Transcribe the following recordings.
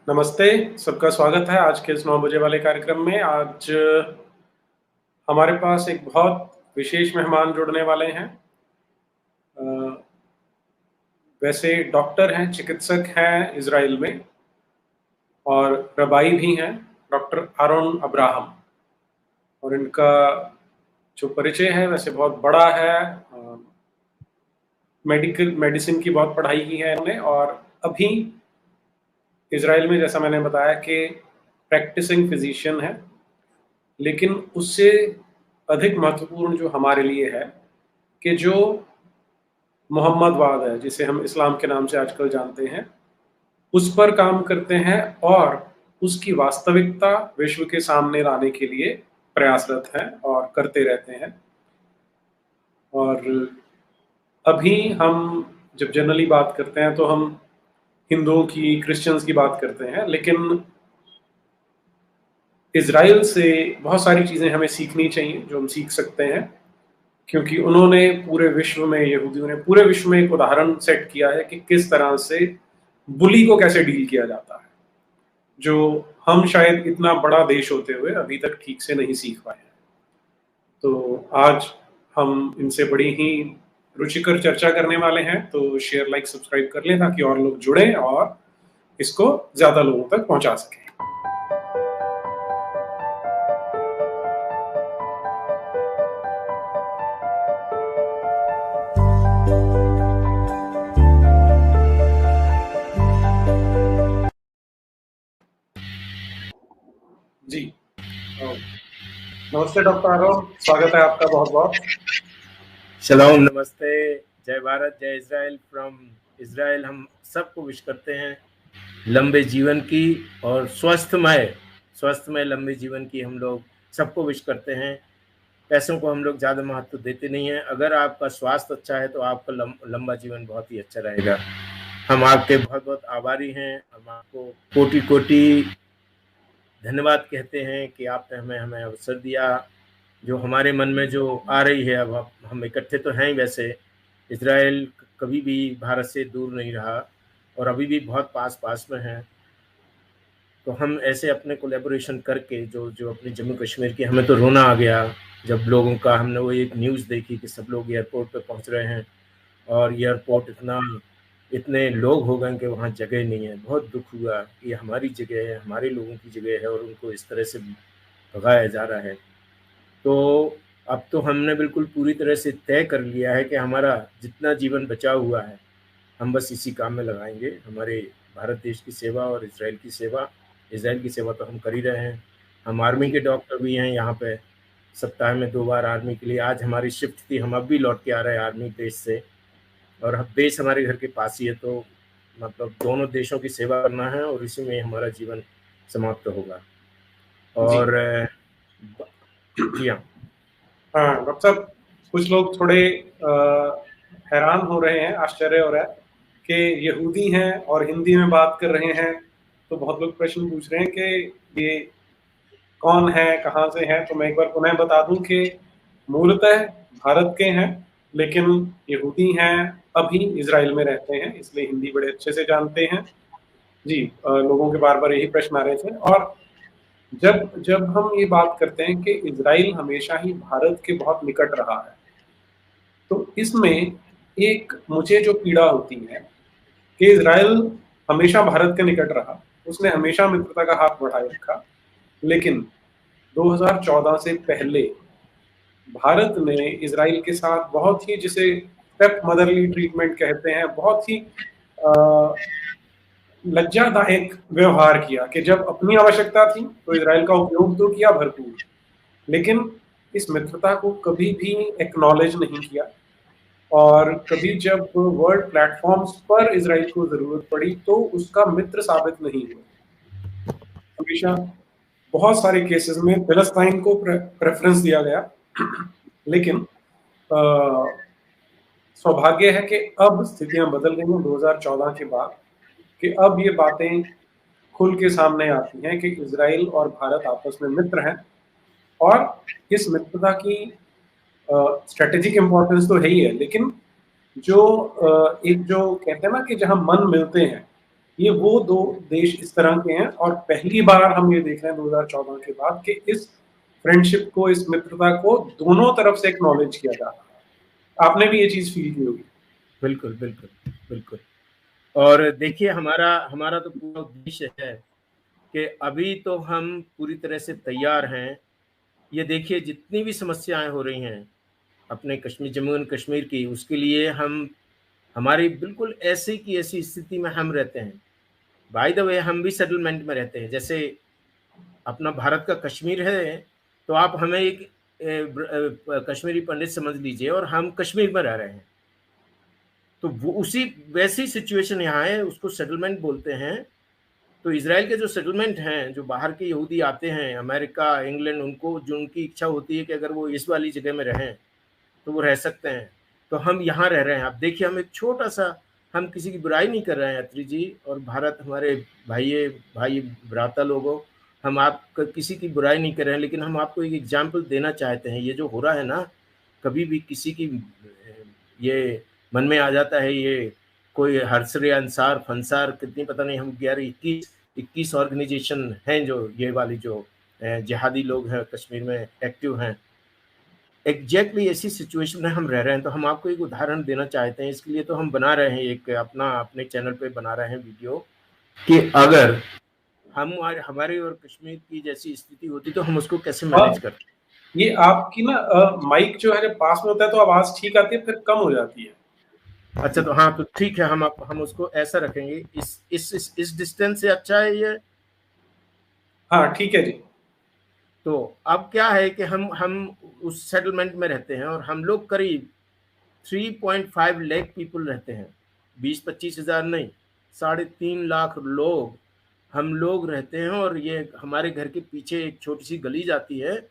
नमस्ते, सबका स्वागत है आज के इस 9 बजे वाले कार्यक्रम में। आज हमारे पास एक बहुत विशेष मेहमान जुड़ने वाले हैं। अ, वैसे डॉक्टर हैं, चिकित्सक हैं इज़राइल में और रबाई भी हैं, डॉक्टर आरोन अब्राहम। और इनका जो परिचय है वैसे बहुत बड़ा है। मेडिसिन की बहुत पढ़ाई की है इन्होंने और अभी इज़राइल में, जैसा मैंने बताया, कि प्रैक्टिसिंग फिजिशियन है। लेकिन उससे अधिक महत्वपूर्ण जो हमारे लिए है कि जो मोहम्मदवाद है, जिसे हम इस्लाम के नाम से आजकल जानते हैं, उस पर काम करते हैं और उसकी वास्तविकता विश्व के सामने लाने के लिए प्रयासरत हैं और करते रहते हैं। और अभी हम जब जनरली बात करते हैं तो हम हिंदुओं की, क्रिश्चियंस की बात करते हैं, लेकिन इज़राइल से बहुत सारी चीज़ें हमें सीखनी चाहिए जो हम सीख सकते हैं, क्योंकि उन्होंने पूरे विश्व में, यहूदियों ने पूरे विश्व में एक उदाहरण सेट किया है कि किस तरह से बुली को कैसे डील किया जाता है, जो हम शायद इतना बड़ा देश होते हुए अभी तक ठीक से नहीं सीख पाए हैं। तो आज हम इनसे बड़ी ही रुचिकर चर्चा करने वाले हैं, तो शेयर, लाइक, सब्सक्राइब कर लें ताकि और लोग जुड़ें और इसको ज़्यादा लोगों तक पहुंचा सकें। जी, नमस्ते डॉक्टर आरोन, स्वागत है आपका बहुत बहुत। शलोम, नमस्ते, जय भारत, जय इज़राइल फ्रॉम इज़राइल। हम सबको विश करते हैं लंबे जीवन की और स्वस्थमय लंबे जीवन की हम लोग सबको विश करते हैं। पैसों को हम लोग ज़्यादा महत्व देते नहीं हैं। अगर आपका स्वास्थ्य अच्छा है तो आपका लंबा जीवन बहुत ही अच्छा रहेगा। हम आपके बहुत बहुत आभारी हैं। हम आपको कोटि कोटि धन्यवाद कहते हैं कि आपने हमें अवसर दिया। जो हमारे मन में जो आ रही है, अब हम इकट्ठे तो हैं ही। वैसे इज़राइल कभी भी भारत से दूर नहीं रहा और अभी भी बहुत पास में है। तो हम ऐसे अपने कोलैबोरेशन करके जो जो अपने जम्मू कश्मीर की, हमें तो रोना आ गया जब लोगों का, हमने वो एक न्यूज़ देखी कि सब लोग एयरपोर्ट पे पहुंच रहे हैं और एयरपोर्ट इतने लोग हो गए कि वहाँ जगह नहीं है। बहुत दुख हुआ कि हमारी जगह है, हमारे लोगों की जगह है और उनको इस तरह से भगाया जा रहा है। तो अब तो हमने बिल्कुल पूरी तरह से तय कर लिया है कि हमारा जितना जीवन बचा हुआ है हम बस इसी काम में लगाएंगे। हमारे भारत देश की सेवा और इज़राइल की सेवा। इज़राइल की सेवा तो हम कर ही रहे हैं। हम आर्मी के डॉक्टर भी हैं यहाँ पे, सप्ताह में 2 बार आर्मी के लिए। आज हमारी शिफ्ट थी, हम अब भी लौट के आ रहे हैं आर्मी बेस से और अब बेस हमारे घर के पास ही है। तो मतलब दोनों देशों की सेवा करना है और इसी में हमारा जीवन समाप्त होगा। जी और जी हाँ। हाँ डॉक्टर साहब, कुछ लोग थोड़े हैरान हो रहे हैं, आश्चर्य हो रहा है कि यहूदी हैं और हिंदी में बात कर रहे हैं। तो बहुत लोग प्रश्न पूछ रहे हैं कि ये कौन है, कहाँ से है। तो मैं एक बार पुनः बता दूं कि मूलतः भारत के हैं, लेकिन यहूदी हैं, अभी इज़राइल में रहते हैं, इसलिए हिंदी बड़े अच्छे से जानते हैं। जी, लोगों के बार बार यही प्रश्न आ रहे थे। और जब जब हम ये बात करते हैं कि इज़राइल हमेशा ही भारत के बहुत निकट रहा है, तो इसमें एक मुझे जो पीड़ा होती है कि इज़राइल हमेशा भारत के निकट रहा, उसने हमेशा मित्रता का हाथ बढ़ाए रखा, लेकिन 2014 से पहले भारत ने इज़राइल के साथ बहुत ही, जिसे स्टेप मदरली ट्रीटमेंट कहते हैं, बहुत ही लज्जादायक व्यवहार किया कि जब अपनी आवश्यकता थी तो इज़राइल का उपयोग तो किया भरपूर, लेकिन इस मित्रता को कभी भी एक्नॉलेज नहीं किया। और कभी जब वर्ल्ड प्लेटफॉर्म्स पर इज़राइल को ज़रूरत पड़ी तो उसका मित्र साबित नहीं हुआ। हमेशा बहुत सारे केसेस में फिलिस्तीन को प्रेफरेंस दिया गया, लेकिन सौभाग्य है कि अब स्थितियां बदल गई हैं 2014 के बाद, कि अब ये बातें खुल के सामने आती हैं कि इज़राइल और भारत आपस में मित्र हैं। और इस मित्रता की स्ट्रेटेजिक इम्पोर्टेंस तो है ही है, लेकिन जो एक जो कहते हैं ना कि जहां मन मिलते हैं, ये वो दो देश इस तरह के हैं, और पहली बार हम ये देख रहे हैं 2014 के बाद कि इस फ्रेंडशिप को, इस मित्रता को दोनों तरफ से एक्नॉलेज किया जा रहा है। आपने भी ये चीज फील की होगी। बिल्कुल बिल्कुल बिल्कुल। और देखिए, हमारा हमारा तो पूरा उद्देश्य है कि अभी तो हम पूरी तरह से तैयार हैं। ये देखिए, जितनी भी समस्याएं हो रही हैं अपने कश्मीर, जम्मू एंड कश्मीर की, उसके लिए हम, हमारी बिल्कुल ऐसी की ऐसी स्थिति में हम रहते हैं। बाय द वे, हम भी सेटलमेंट में रहते हैं। जैसे अपना भारत का कश्मीर है, तो आप हमें एक कश्मीरी पंडित समझ लीजिए, और हम कश्मीर में रह रहे हैं। तो वो उसी वैसी सिचुएशन यहाँ है, उसको सेटलमेंट बोलते हैं। तो इजराइल के जो सेटलमेंट हैं, जो बाहर के यहूदी आते हैं, अमेरिका, इंग्लैंड, उनको जो उनकी इच्छा होती है कि अगर वो इस वाली जगह में रहें तो वो रह सकते हैं। तो हम यहाँ रह रहे हैं। आप देखिए, हम एक छोटा सा, हम किसी की बुराई नहीं कर रहे हैं अत्री जी, और भारत हमारे भाई भ्राता लोगों, हम आप किसी की बुराई नहीं कर रहे हैं, लेकिन हम आपको एक एग्जाम्पल देना चाहते हैं। ये जो हो रहा है ना, कभी भी किसी की ये मन में आ जाता है, ये कोई हर्सरे अंसार फंसार कितनी, पता नहीं, हम 11-21 ऑर्गेनाइजेशन हैं जो ये वाली जो जिहादी लोग हैं कश्मीर में एक्टिव हैं। एग्जैक्टली ऐसी सिचुएशन में हम रह रहे हैं। तो हम आपको एक उदाहरण देना चाहते हैं, इसके लिए तो हम बना रहे हैं एक अपने चैनल पे बना रहे हैं वीडियो, कि अगर हम हमारे और कश्मीर की जैसी स्थिति होती तो हम उसको कैसे मैनेज करते। ये आपकी ना माइक जो है जब पास में होता है तो आवाज ठीक आती है, फिर कम हो जाती है। अच्छा, तो हाँ, तो ठीक है, हम उसको ऐसा रखेंगे, इस डिस्टेंस से अच्छा है ये। हाँ ठीक है जी। तो अब क्या है कि हम उस सेटलमेंट में रहते हैं, और हम लोग करीब 3.5 लाख पीपल रहते हैं। 20-25 हज़ार नहीं, 3.5 लाख लोग हम लोग रहते हैं। और ये हमारे घर के पीछे एक छोटी सी गली जाती है,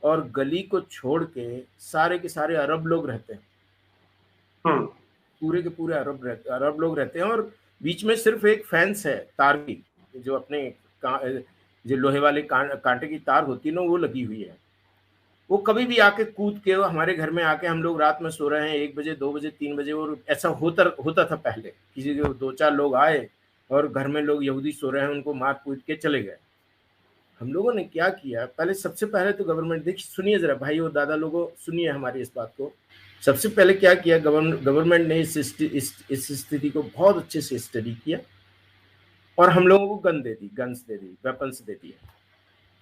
और गली को छोड़ के सारे के सारे अरब लोग रहते हैं। पूरे के पूरे अरब लोग रहते हैं। और बीच में सिर्फ एक फेंस है तार की, जो अपने जो लोहे वाले कांटे की तार होती है ना, वो लगी हुई है। वो कभी भी आके कूद के हमारे घर में आके, हम लोग रात में सो रहे हैं 1 बजे, 2 बजे, 3 बजे, और ऐसा होता था पहले, किसी के 2-4 लोग आए और घर में लोग यहूदी सो रहे हैं, उनको मार कूट के चले गए। हम लोगों ने क्या किया, पहले, सबसे पहले तो गवर्नमेंट, देखिए सुनिए जरा भाई और दादा लोगों, सुनिए हमारी इस बात को। सबसे पहले क्या किया, गवर्नमेंट ने इस स्थिति को बहुत अच्छे से स्टडी किया, और हम लोगों को गन्स दे दी, वेपन्स दे दिए।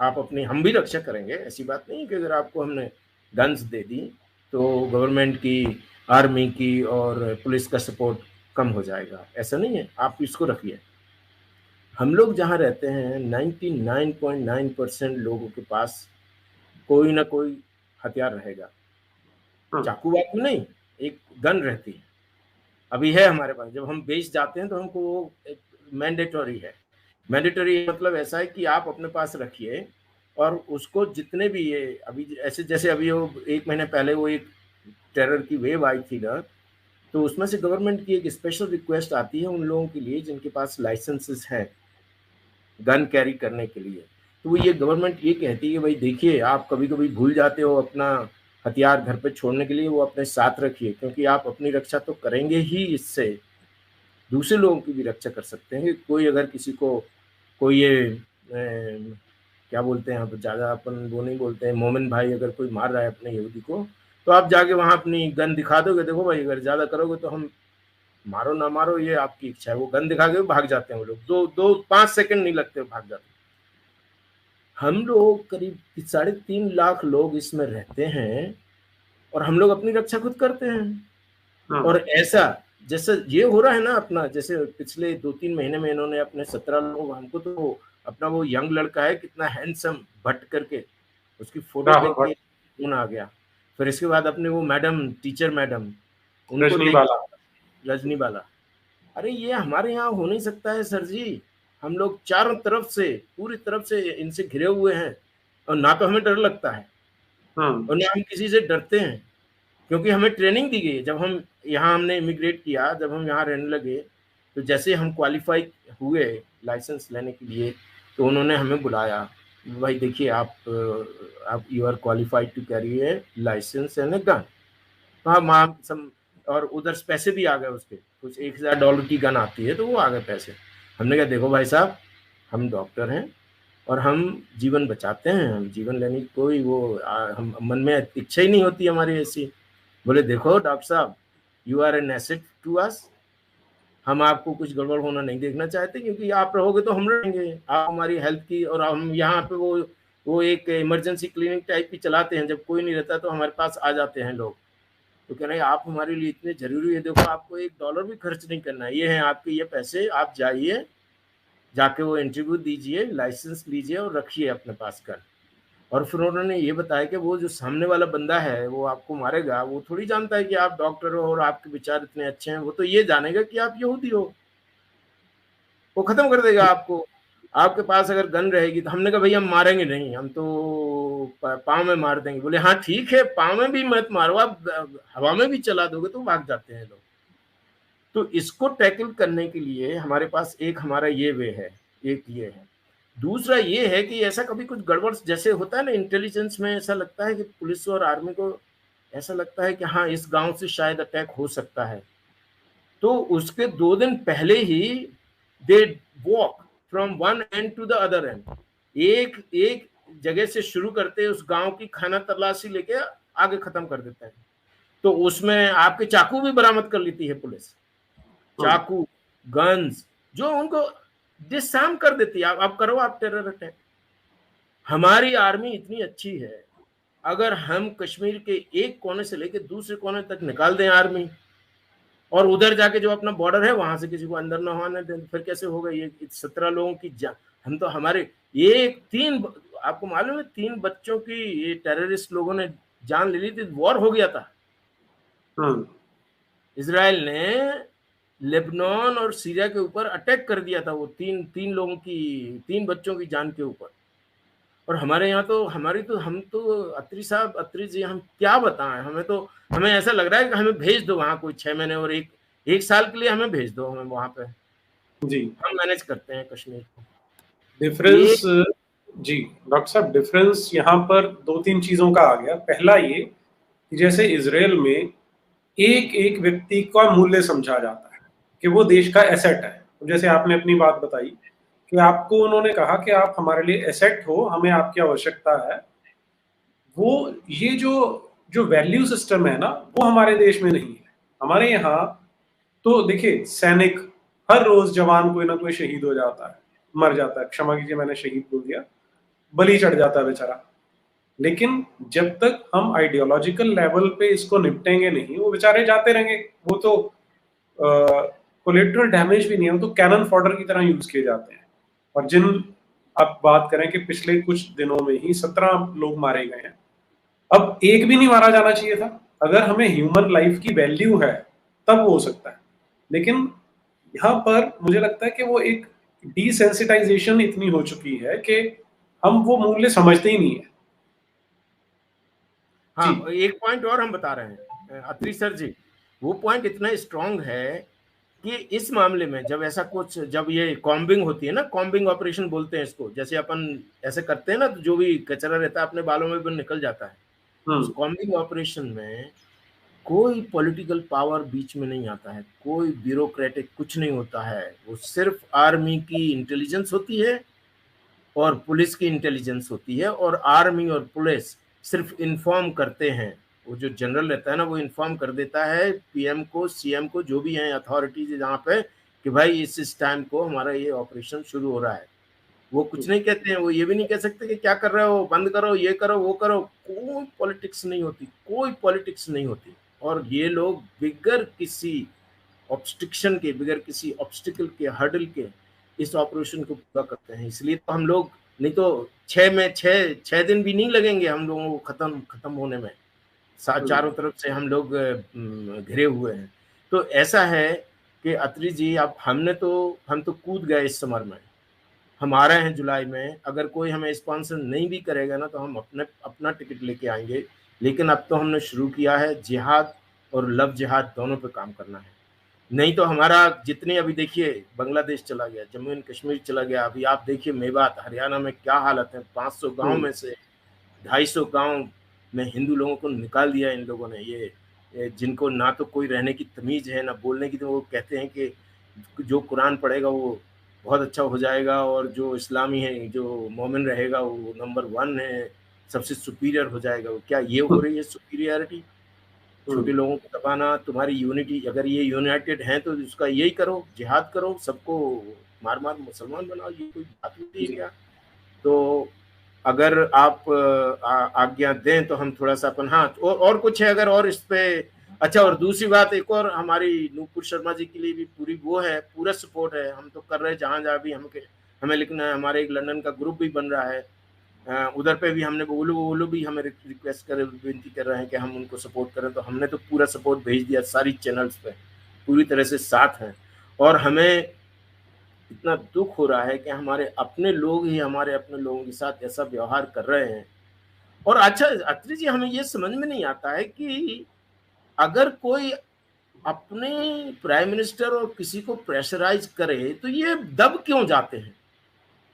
आप अपनी, हम भी रक्षा करेंगे, ऐसी बात नहीं कि अगर आपको हमने गन्स दे दी तो गवर्नमेंट की, आर्मी की और पुलिस का सपोर्ट कम हो जाएगा, ऐसा नहीं है, आप इसको रखिए। हम लोग जहाँ रहते हैं 99.9% लोगों के पास कोई ना कोई हथियार रहेगा। चाकू वाकू नहीं, एक गन रहती है। अभी है हमारे पास, जब हम बेच जाते हैं तो हमको वो मैंडेटरी है। मैंडेटरी मतलब ऐसा है कि आप अपने पास रखिए, और उसको जितने भी ये अभी ऐसे, जैसे अभी वो 1 महीने पहले वो एक टेरर की वेव आई थी ना, तो उसमें से गवर्नमेंट की एक स्पेशल रिक्वेस्ट आती है उन लोगों के लिए जिनके पास लाइसेंसेस हैं गन कैरी करने के लिए। तो ये गवर्नमेंट ये कहती है, भाई देखिए, आप कभी कभी भूल जाते हो अपना हथियार घर पे छोड़ने के लिए, वो अपने साथ रखिए, क्योंकि आप अपनी रक्षा तो करेंगे ही, इससे दूसरे लोगों की भी रक्षा कर सकते हैं। कोई अगर किसी को कोई ये क्या बोलते हैं, अब ज़्यादा अपन वो नहीं बोलते हैं, मोमिन भाई अगर कोई मार रहा है अपने यहूदी को, तो आप जाके वहाँ अपनी गन दिखा दोगे, देखो भाई अगर ज़्यादा करोगे तो हम, मारो ना मारो ये आपकी इच्छा है, वो गन दिखा के भाग जाते हैं वो लोग, 5 सेकंड नहीं लगते भाग जाते। हम लोग करीब 3.5 लाख लोग इसमें रहते हैं, और हम लोग अपनी रक्षा खुद करते हैं। और ऐसा जैसे ये हो रहा है ना अपना, जैसे पिछले 2-3 महीने में इन्होंने अपने 17 लोग, हमको तो अपना वो यंग लड़का है कितना हैंडसम भट्ट करके, उसकी फोटो देख के खून आ गया। फिर इसके बाद अपने वो मैडम, टीचर मैडम, उनको रजनी बाला। अरे ये हमारे यहाँ हो नहीं सकता है सर जी, हम लोग चारों तरफ से, पूरी तरफ से इनसे घिरे हुए हैं, और ना तो हमें डर लगता है और ना हम किसी से डरते हैं, क्योंकि हमें ट्रेनिंग दी गई। जब हम यहाँ, हमने इमिग्रेट किया, जब हम यहाँ रहने लगे, तो जैसे हम क्वालिफाई हुए लाइसेंस लेने के लिए, तो उन्होंने हमें बुलाया, भाई देखिए आप you are qualified to carry a licence and a gun. और उधर पैसे भी आ गए उसके, कुछ $1,000 की गन आती है, तो वो आ गए पैसे। हमने कहा देखो भाई साहब, हम डॉक्टर हैं और हम जीवन बचाते हैं, हम जीवन लेने की कोई हम मन में इच्छा ही नहीं होती हमारी ऐसी। बोले देखो डॉक्टर साहब, you are an asset to us, हम आपको कुछ गड़बड़ होना नहीं देखना चाहते, क्योंकि आप रहोगे तो हम रहेंगे, आप हमारी हेल्थ की, और हम यहाँ पे वो एक इमरजेंसी क्लिनिक टाइप की चलाते हैं, जब कोई नहीं रहता तो हमारे पास आ जाते हैं लोग। तो कह रहे हैं आप हमारे लिए इतने जरूरी है, देखो आपको $1 भी खर्च नहीं करना है, ये है आपके ये पैसे, आप जाइए, जाके वो इंटरव्यू दीजिए, लाइसेंस लीजिए और रखिए अपने पास कर। और फिर उन्होंने ये बताया कि वो जो सामने वाला बंदा है वो आपको मारेगा, वो थोड़ी जानता है कि आप डॉक्टर हो और आपके विचार इतने अच्छे हैं, वो तो ये जानेगा कि आप यहूदी हो, वो खत्म कर देगा आपको। आपके पास अगर गन रहेगी तो हमने कहा भैया हम मारेंगे नहीं, हम तो पाँव में मार देंगे। बोले हाँ ठीक है, पाँव में भी मत मारो, आप हवा में भी चला दोगे तो भाग जाते हैं लोग। तो इसको टैकल करने के लिए हमारे पास एक हमारा ये वे है, एक ये है। दूसरा ये है कि ऐसा कभी कुछ गड़बड़ जैसे होता है ना इंटेलिजेंस में, ऐसा लगता है कि पुलिस और आर्मी को ऐसा लगता है कि हाँ इस गांव से शायद अटैक हो सकता है, तो उसके 2 दिन पहले ही they walk from one end to the other end, एक एक जगह से शुरू करते उस गांव की खाना तलाशी लेके आगे खत्म कर देते हैं। तो उसमें आपके चाकू भी बरामद कर लेती है पुलिस, चाकू, गन्स, जो उनको डिसआर्म कर देती है। आप करो आप टेरर अटैक। हमारी आर्मी इतनी अच्छी है, अगर हम कश्मीर के एक कोने से लेकर दूसरे कोने तक निकाल दें आर्मी, और उधर जाके जो अपना बॉर्डर है वहां से किसी को अंदर न होने दें, फिर कैसे होगा? ये 17 लोगों की जान, हम तो हमारे ये 3, आपको मालूम है 3 बच्चों की ये टेररिस्ट लोगों ने जान ले ली थी, वॉर हो गया था। इजराइल ने लेबनान और सीरिया के ऊपर अटैक कर दिया था, वो तीन लोगों की, 3 बच्चों की जान के ऊपर। और हमारे यहाँ तो हम तो अत्री साहब, अत्री जी, हम क्या बताएं, हमें ऐसा लग रहा है कि हमें भेज दो वहाँ कोई 6 महीने और एक साल के लिए हमें भेज दो, हमें वहाँ पे जी हम मैनेज करते हैं कश्मीर को। डिफरेंस। जी डॉक्टर साहब, डिफरेंस यहाँ पर 2-3 चीजों का आ गया। पहला ये कि जैसे इजराइल में एक एक व्यक्ति का मूल्य समझा जाता है कि वो देश का एसेट है। जैसे आपने अपनी बात बताई कि आपको उन्होंने कहा कि आप हमारे लिए एसेट हो, हमें आपकी आवश्यकता है। वो ये जो जो वैल्यू सिस्टम है ना, वो हमारे देश में नहीं है। हमारे यहाँ तो देखिए, सैनिक हर रोज जवान कोई ना कोई शहीद हो जाता है, मर जाता है, क्षमा कीजिए मैंने शहीद बोल दिया, बलि चढ़ जाता है बेचारा। लेकिन जब तक हम आइडियोलॉजिकल लेवल पे इसको निपटेंगे नहीं, वो बेचारे जाते रहेंगे। वो तो कोलेटरल डैमेज भी नहीं है, वो तो कैनन फॉडर की तरह यूज किए जाते हैं। और जिन आप बात करें कि पिछले कुछ दिनों में ही 17 लोग मारे गए हैं, अब एक भी नहीं मारा जाना चाहिए था। अगर हमें ह्यूमन लाइफ की वैल्यू है तब वो हो सकता है। लेकिन यहाँ पर मुझे लगता है कि वो एक डिसेंसिटाइजेशन इतनी हो चुकी है कि हम वो मूल्य समझते ही नहीं है। हाँ, एक पॉइंट और हम बता रहे हैं अत्री सर जी, वो पॉइंट इतना स्ट्रांग है कि इस मामले में जब ऐसा कुछ, जब ये कॉम्बिंग होती है ना, कॉम्बिंग ऑपरेशन बोलते हैं इसको, जैसे अपन ऐसे करते हैं ना तो जो भी कचरा रहता है अपने बालों में भी निकल जाता है। उस कॉम्बिंग ऑपरेशन में कोई पॉलिटिकल पावर बीच में नहीं आता है, कोई ब्यूरोक्रेटिक कुछ नहीं होता है, वो सिर्फ आर्मी की इंटेलिजेंस होती है और पुलिस की इंटेलिजेंस होती है, और आर्मी और पुलिस सिर्फ इन्फॉर्म करते हैं। वो जो जनरल रहता है ना, वो इन्फॉर्म कर देता है पीएम को, सीएम को, जो भी हैं अथॉरिटीज जहाँ पे, कि भाई इस टाइम को हमारा ये ऑपरेशन शुरू हो रहा है। वो कुछ नहीं कहते हैं, वो ये भी नहीं कह सकते कि क्या कर रहे हो, बंद करो, ये करो, वो करो। कोई पॉलिटिक्स नहीं होती, कोई पॉलिटिक्स नहीं होती। और ये लोग बिगर किसी ऑब्स्ट्रिक्शन के, बगैर किसी ऑब्स्टिकल के, हर्डल के इस ऑपरेशन को पूरा करते हैं। इसलिए तो हम लोग, नहीं तो 6 दिन भी नहीं लगेंगे हम लोगों को खत्म होने में। चारों तरफ से हम लोग घिरे हुए हैं। तो ऐसा है कि अत्री जी, अब हम तो कूद गए इस समर में। हम आ रहे हैं जुलाई में, अगर कोई हमें स्पॉन्सर नहीं भी करेगा ना तो हम अपना टिकट लेके आएंगे। लेकिन अब तो हमने शुरू किया है जिहाद और लव जिहाद दोनों पे काम करना है। नहीं तो हमारा जितने, अभी देखिए बांग्लादेश चला गया, जम्मू एंड कश्मीर चला गया, अभी आप देखिए मेवात हरियाणा में क्या हालत है। 500 गांव में से 250 गांव में हिंदू लोगों को निकाल दिया इन लोगों ने। ये जिनको ना तो कोई रहने की तमीज है ना बोलने की, तो वो कहते हैं कि जो कुरान पढ़ेगा वो बहुत अच्छा हो जाएगा, और जो इस्लामी है, जो मोमिन रहेगा, वो नंबर 1 है, सबसे सुपीरियर हो जाएगा। क्या ये हो रही है सुपीरियरिटी? छोटे लोगों को दबाना, तुम्हारी यूनिटी, अगर ये यूनाइटेड हैं तो उसका यही करो, जिहाद करो, सबको मार मार मुसलमान बनाओ, ये कोई बात होती है जी। क्या? तो अगर आप आज्ञा दें तो हम थोड़ा सा अपन, हाँ, और कुछ है अगर, और इस पे? अच्छा, और दूसरी बात, एक और, हमारी नूपुर शर्मा जी के लिए भी पूरी वो है, पूरा सपोर्ट है, हम तो कर रहे हैं जहां जहां भी हमें लिखना है। हमारे एक लंदन का ग्रुप भी बन रहा है, उधर पे भी हमने वो लोग भी हमें रिक्वेस्ट कर, विनती कर रहे हैं कि हम उनको सपोर्ट करें, तो हमने तो पूरा सपोर्ट भेज दिया, सारी चैनल्स पे पूरी तरह से साथ हैं। और हमें इतना दुख हो रहा है कि हमारे अपने लोग ही हमारे अपने लोगों के साथ ऐसा व्यवहार कर रहे हैं। और अच्छा अत्री जी, हमें ये समझ में नहीं आता है कि अगर कोई अपने प्राइम मिनिस्टर और किसी को प्रेशराइज करे तो ये दब क्यों जाते हैं?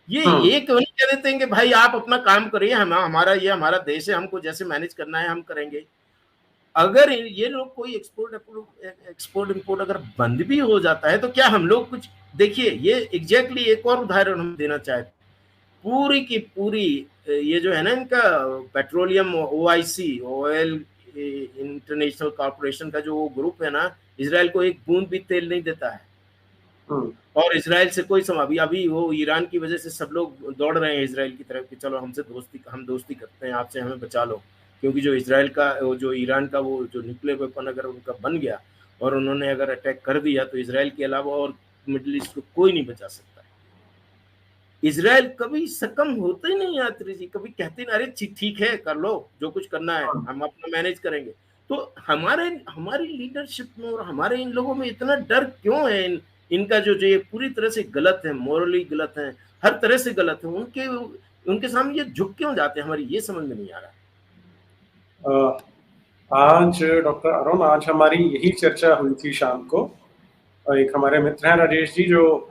ये क्यों नहीं कह देते हैं कि भाई आप अपना काम करिए, हमारा देश है, हमको जैसे मैनेज करना है हम करेंगे। अगर ये लोग कोई एक्सपोर्ट इंपोर्ट अगर बंद भी हो जाता है तो क्या हम लोग कुछ, देखिए ये एग्जैक्टली एक और उदाहरण हम देना चाहते, पूरी की पूरी ये जो है ना इनका petroleum OIC, oil international corporation का जो ग्रुप है ना, इजराइल को एक बूंद भी तेल नहीं देता है। और इसराइल से कोई अभी अभी वो ईरान की वजह से सब लोग दौड़ रहे हैं इसराइल की तरफ कि चलो हमसे हम दोस्ती करते हैं आपसे, हमें बचा लो, क्योंकि जो इसराइल का, जो ईरान का वो जो न्यूक्लियर वेपन अगर उनका बन गया और उन्होंने अगर अटैक कर दिया तो इसराइल के अलावा और मिडिल ईस्ट को कोई नहीं बचा सकता। इसराइल कभी सकम होते ही नहीं यात्री जी, कभी कहते नहीं अरे ठीक है कर लो जो कुछ करना है, हम अपना मैनेज करेंगे। तो हमारी लीडरशिप में और हमारे इन लोगों में इतना डर क्यों है? इनका जो ये पूरी तरह से गलत है, मोरली गलत है, हर तरह से गलत है, उनके सामने ये झुक क्यों जाते हैं? हमारी ये समझ में नहीं आ रहा। आज डॉक्टर अरुण, आज हमारी यही चर्चा हुई थी शाम को। एक हमारे मित्र हैं राजेश जी, जो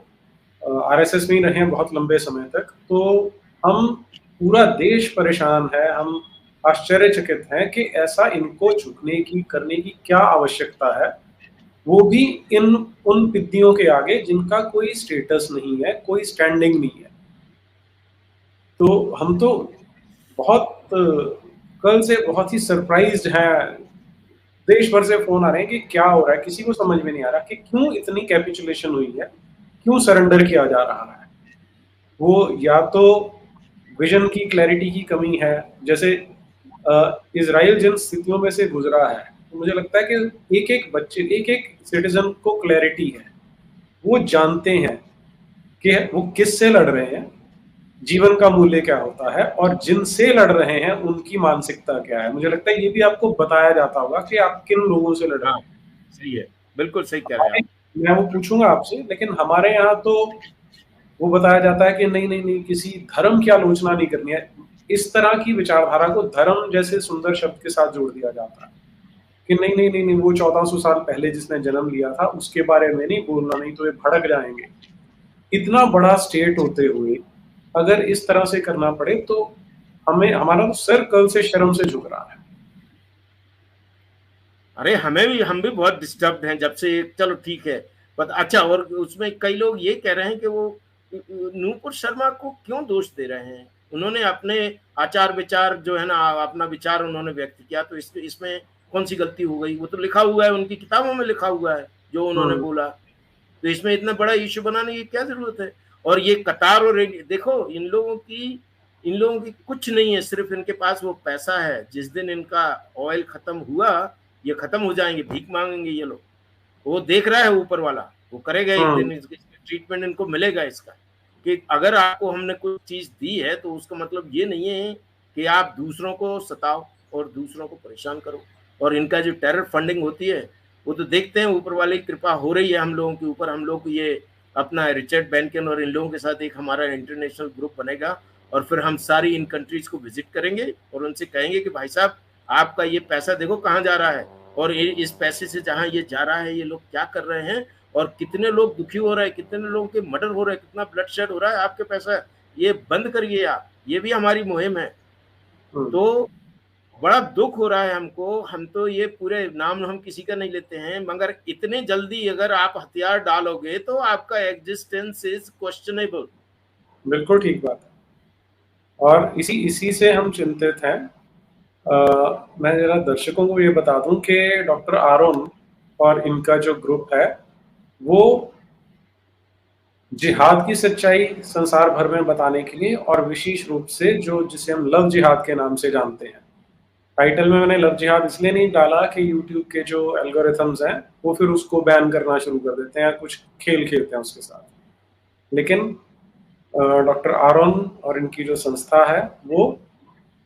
आरएसएस में ही रहे हैं बहुत लंबे समय तक। तो हम पूरा देश परेशान है, हम आश्चर्यचकित हैं कि ऐसा इनको झुकने की, करने की क्या आवश्यकता है, वो भी उन पिद्दियों के आगे जिनका कोई स्टेटस नहीं है, कोई स्टैंडिंग नहीं है। तो हम तो बहुत कल से बहुत ही सरप्राइज्ड हैं, देश भर से फोन आ रहे हैं कि क्या हो रहा है, किसी को समझ में नहीं आ रहा कि क्यों इतनी कैपिचुलेशन हुई है, क्यों सरेंडर किया जा रहा है। वो या तो विजन की, क्लैरिटी की कमी है, जैसे इजराइल जिन स्थितियों में से गुजरा है, तो मुझे लगता है कि एक एक बच्चे, एक एक सिटीजन को क्लैरिटी है, वो जानते हैं कि वो किससे लड़ रहे हैं, जीवन का मूल्य क्या होता है, और जिनसे लड़ रहे हैं उनकी मानसिकता क्या है। मुझे लगता है ये भी आपको बताया जाता होगा कि आप किन लोगों से लड़ रहे हैं। सही है, बिल्कुल सही कह रहे हैं आप। मैं वो पूछूंगा आपसे, लेकिन हमारे यहाँ तो वो बताया जाता है कि नहीं नहीं नहीं, किसी धर्म की आलोचना नहीं करनी है। इस तरह की विचारधारा को धर्म जैसे सुंदर शब्द के साथ जोड़ दिया जाता है कि नहीं नहीं नहीं नहीं, वो 1400 साल पहले जिसने जन्म लिया था उसके बारे में नहीं बोलना, नहीं तो ये भड़क जाएंगे। इतना बड़ा स्टेट होते हुए अगर इस तरह से करना पड़े तो हमारा तो सर कल से शर्म से झुक रहा है। अरे हम भी बहुत डिस्टर्ब हैं जब से, चलो ठीक है। अच्छा, और उसमें कई लोग ये कह रहे हैं कि वो नूपुर शर्मा को क्यों दोष दे रहे हैं? उन्होंने अपने आचार विचार जो है ना, अपना विचार उन्होंने व्यक्त किया, तो इसमें कौन सी गलती हो गई? वो तो लिखा हुआ है, उनकी किताबों में लिखा हुआ है जो उन्होंने बोला। तो इसमें इतना बड़ा इश्यू बनाने की क्या जरूरत है? और ये कतार और देखो, इन लोगों की कुछ नहीं है, सिर्फ इनके पास वो पैसा है। जिस दिन इनका ऑयल खत्म हुआ, ये खत्म हो जाएंगे, भीख मांगेंगे ये लोग। वो देख रहा है ऊपर वाला, वो करेगा एक दिन, ट्रीटमेंट इनको मिलेगा इसका, कि अगर आपको हमने कोई चीज दी है तो उसका मतलब ये नहीं है कि आप दूसरों को सताओ और दूसरों को परेशान करो। और इनका जो टेरर फंडिंग होती है, वो तो देखते हैं ऊपर वाले की कृपा हो रही है हम लोगों के ऊपर। हम लोग ये अपना रिचर्ड बैंकन और इन लोगों के साथ एक हमारा इंटरनेशनल ग्रुप बनेगा, और फिर हम सारी इन कंट्रीज को विजिट करेंगे और उनसे कहेंगे कि भाई साहब, आपका ये पैसा देखो कहाँ जा रहा है, और इस पैसे से जहाँ ये जा रहा है ये लोग क्या कर रहे हैं, और कितने लोग दुखी हो रहे हैं, कितने लोगों के मर्डर हो रहे हैं, कितना ब्लड शेड हो रहा है, आपके पैसा ये बंद करिए आप। ये भी हमारी मुहिम है। तो बड़ा दुख हो रहा है हमको। हम तो ये पूरे नाम हम किसी का नहीं लेते हैं, मगर इतने जल्दी अगर आप हथियार डालोगे तो आपका एग्जिस्टेंस इज क्वेश्चनेबल। बिल्कुल ठीक बात है। और इसी इसी से हम चिंतित हैं। मैं जरा दर्शकों को ये बता दूं कि डॉक्टर आरोन और इनका जो ग्रुप है वो जिहाद की सच्चाई संसार भर में बताने के लिए, और विशेष रूप से जो जिसे हम लव जिहाद के नाम से जानते हैं। टाइटल में मैंने लव जिहाद इसलिए नहीं डाला कि यूट्यूब के जो एल्गोरिथम्स हैं वो फिर उसको बैन करना शुरू कर देते हैं या कुछ खेल खेलते हैं उसके साथ। लेकिन डॉक्टर आरोन और इनकी जो संस्था है वो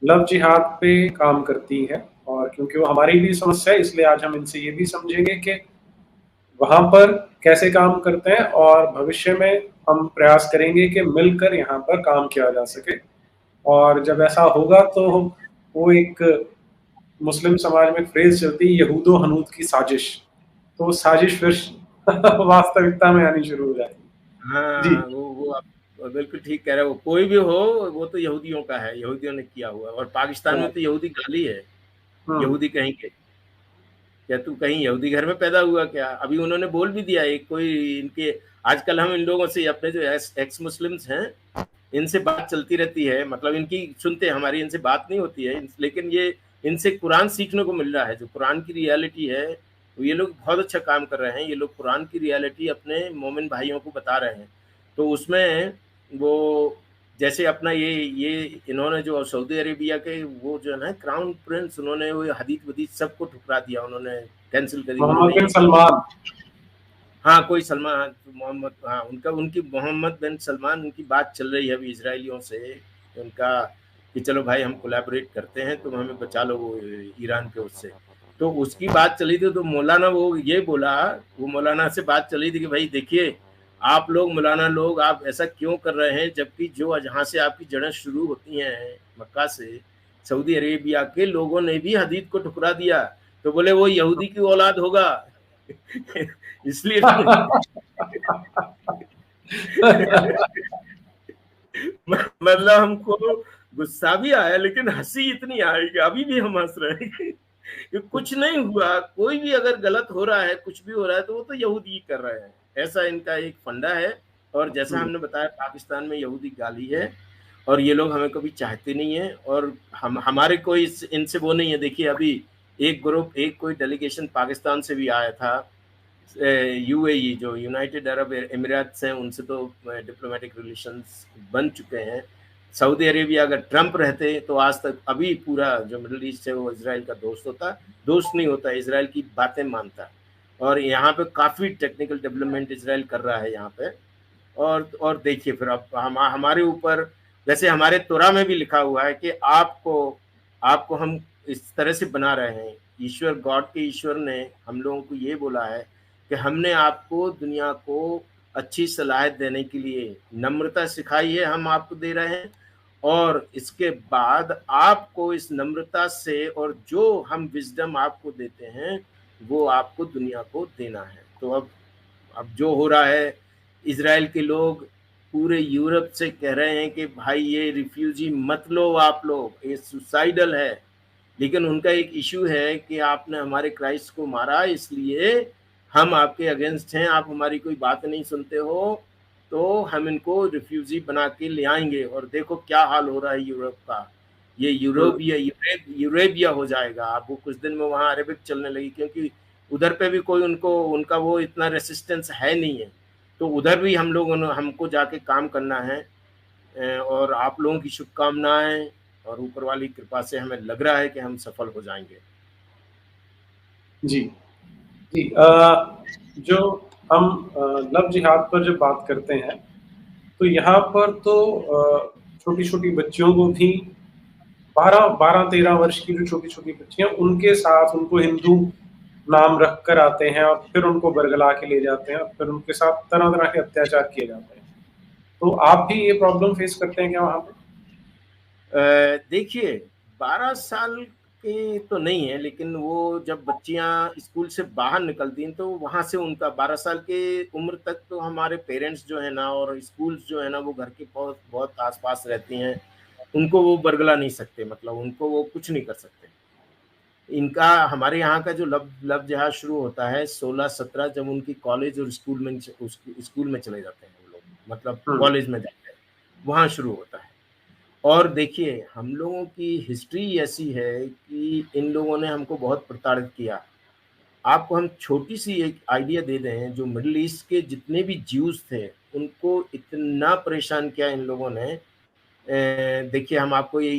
लव जिहाद पे काम करती है, और क्योंकि वो हमारी भी समस्या है इसलिए आज हम इनसे ये भी समझेंगे कि वहां पर कैसे काम करते हैं, और भविष्य में हम प्रयास करेंगे कि मिलकर यहाँ पर काम किया जा सके। और जब ऐसा होगा तो वो एक मुस्लिम समाज में फ्रेज चलती है, यहूदो हनूद की साजिश, तो वो साजिश फिर वास्तविकता में आनी शुरू हो जाएगी। जी हाँ, वो आप बिल्कुल ठीक कह रहे हो। कोई भी हो, वो तो यहूदियों का है, यहूदियों ने किया हुआ है। और पाकिस्तान में तो यहूदी गाली है, यहूदी कहीं के, क्या तू कहीं यहूदी घर में पैदा हुआ क्या? अभी उन्होंने बोल भी दिया, एक कोई इनके, आजकल हम इन लोगों से, अपने जो एक्स मुस्लिम्स हैं, इनसे बात चलती रहती है, मतलब इनकी सुनते हैं, हमारी इनसे बात नहीं होती है, लेकिन ये इनसे कुरान सीखने को मिल रहा है, जो कुरान की रियलिटी है। तो ये लोग बहुत अच्छा काम कर रहे हैं, ये लोग कुरान की रियलिटी अपने मोमिन भाइयों को बता रहे हैं। तो उसमें वो जैसे अपना ये इन्होंने जो सऊदी अरेबिया के वो जो है ना क्राउन प्रिंस, उन्होंने वो हदीस वदीस सबको ठुकरा दिया, उन्होंने कैंसिल कर दी, बोले मोहम्मद नहीं। बिन सलमान। हाँ, कोई सलमान मोहम्मद, हाँ उनका, उनकी मोहम्मद बिन सलमान, उनकी बात चल रही है अभी इसराइलियों से, उनका कि चलो भाई हम कोलैबोरेट करते हैं, तुम हमें बचा लो वो ईरान के उससे। तो उसकी बात चली थी, तो मौलाना वो ये बोला, वो मौलाना से बात चली थी कि भाई देखिए, आप लोग मौलाना लोग आप ऐसा क्यों कर रहे हैं, जबकि जो जहाँ से आपकी जड़ें शुरू होती हैं मक्का से, सऊदी अरेबिया के लोगों ने भी हदीस को ठुकरा दिया। तो बोले वो यहूदी की औलाद होगा इसलिए मतलब हमको गुस्सा भी आया, लेकिन हंसी इतनी आई कि अभी भी हम हंस रहे हैं कि कुछ नहीं हुआ। कोई भी अगर गलत हो रहा है, कुछ भी हो रहा है, तो वो तो यहूदी कर रहे हैं, ऐसा इनका एक फंडा है। और जैसा हमने बताया, पाकिस्तान में यहूदी गाली है, और ये लोग हमें कभी चाहते नहीं है, और हम हमारे कोई इनसे वो नहीं है। देखिए अभी एक ग्रुप, एक कोई डेलीगेशन पाकिस्तान से भी आया था, यूएई जो यूनाइटेड अरब एमिरेट्स हैं, उनसे तो डिप्लोमेटिक रिलेशंस बन चुके हैं। सऊदी अरेबिया अगर ट्रंप रहते तो आज तक, अभी पूरा जो मिडिल ईस्ट है वो इसराइल का दोस्त होता, दोस्त नहीं होता, इसराइल की बातें मानता। और यहाँ पे काफ़ी टेक्निकल डेवलपमेंट इसराइल कर रहा है यहाँ पे। और देखिए फिर अब हमारे ऊपर, वैसे हमारे तोरा में भी लिखा हुआ है कि आपको आपको हम इस तरह से बना रहे हैं। ईश्वर, गॉड के ईश्वर ने हम लोगों को ये बोला है कि हमने आपको दुनिया को अच्छी सलाह देने के लिए नम्रता सिखाई है, हम आपको दे रहे हैं। और इसके बाद आपको इस नम्रता से, और जो हम विजडम आपको देते हैं, वो आपको दुनिया को देना है। तो अब जो हो रहा है, इसराइल के लोग पूरे यूरोप से कह रहे हैं कि भाई ये रिफ्यूजी मत लो, आप लोग, ये सुसाइडल है। लेकिन उनका एक इशू है कि आपने हमारे क्राइस्ट को मारा, इसलिए हम आपके अगेंस्ट हैं, आप हमारी कोई बात नहीं सुनते हो, तो हम इनको रिफ्यूजी बना के ले आएंगे। और देखो क्या हाल हो रहा है यूरोप का, ये यूरेबिया हो जाएगा। आपको कुछ दिन में वहाँ अरेबिक चलने लगी, क्योंकि उधर पे भी कोई उनको, उनका वो इतना रेसिस्टेंस है नहीं है। तो उधर भी हम लोगों ने, हमको जाके काम करना है। और आप लोगों की शुभकामनाएं और ऊपर वाली कृपा से हमें लग रहा है कि हम सफल हो जाएंगे। जी जी। जो हम लव जिहाद पर जब बात करते हैं तो यहाँ पर तो छोटी छोटी बच्चियों को भी, 12-13 वर्ष की जो छोटी छोटी बच्चियां, उनके साथ उनको हिंदू नाम रख कर आते हैं और फिर उनको बरगला के ले जाते हैं और फिर उनके साथ तरह तरह के अत्याचार किए जाते हैं। तो आप भी ये प्रॉब्लम फेस करते हैं क्या वहां पे? देखिए, 12 साल की तो नहीं है, लेकिन वो जब बच्चियां स्कूल से बाहर निकलती हैं, तो वहां से उनका 12 साल के उम्र तक तो हमारे पेरेंट्स जो है ना, और स्कूल्स जो है ना, वो घर के बहुत बहुत आसपास रहती हैं, उनको वो बरगला नहीं सकते, मतलब उनको वो कुछ नहीं कर सकते। इनका हमारे यहाँ का जो लव जहाज शुरू होता है 16-17 जब उनकी कॉलेज और स्कूल में चले जाते हैं वो लोग, मतलब कॉलेज में जाते हैं, वहाँ शुरू होता है। और देखिए हम लोगों की हिस्ट्री ऐसी है कि इन लोगों ने हमको बहुत प्रताड़ित किया। आपको हम छोटी सी एक आइडिया दे दें, जो मिडिल ईस्ट के जितने भी ज्यूज थे उनको इतना परेशान किया इन लोगों ने। देखिए हम आपको ये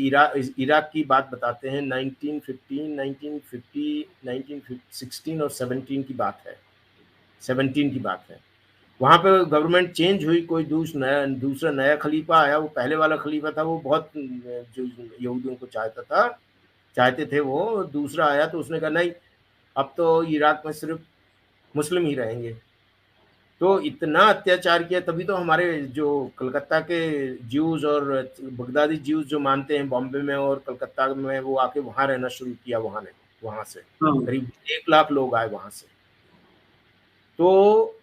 इराक की बात बताते हैं। 1915, 1950, 1916 और 17 की बात है, 17 की बात है। वहाँ पे गवर्नमेंट चेंज हुई, कोई दूसरा नया खलीफा आया। वो पहले वाला खलीफा था वो बहुत जो यहूदियों को चाहते थे, वो दूसरा आया तो उसने कहा नहीं, अब तो इराक में सिर्फ मुस्लिम ही रहेंगे। तो इतना अत्याचार किया, तभी तो हमारे जो कलकत्ता के ज्यूज और बगदादी ज्यूज जो मानते हैं बॉम्बे में और कलकत्ता में, वो आके वहां रहना शुरू किया। वहां से करीब 1 लाख लोग आए वहां से। तो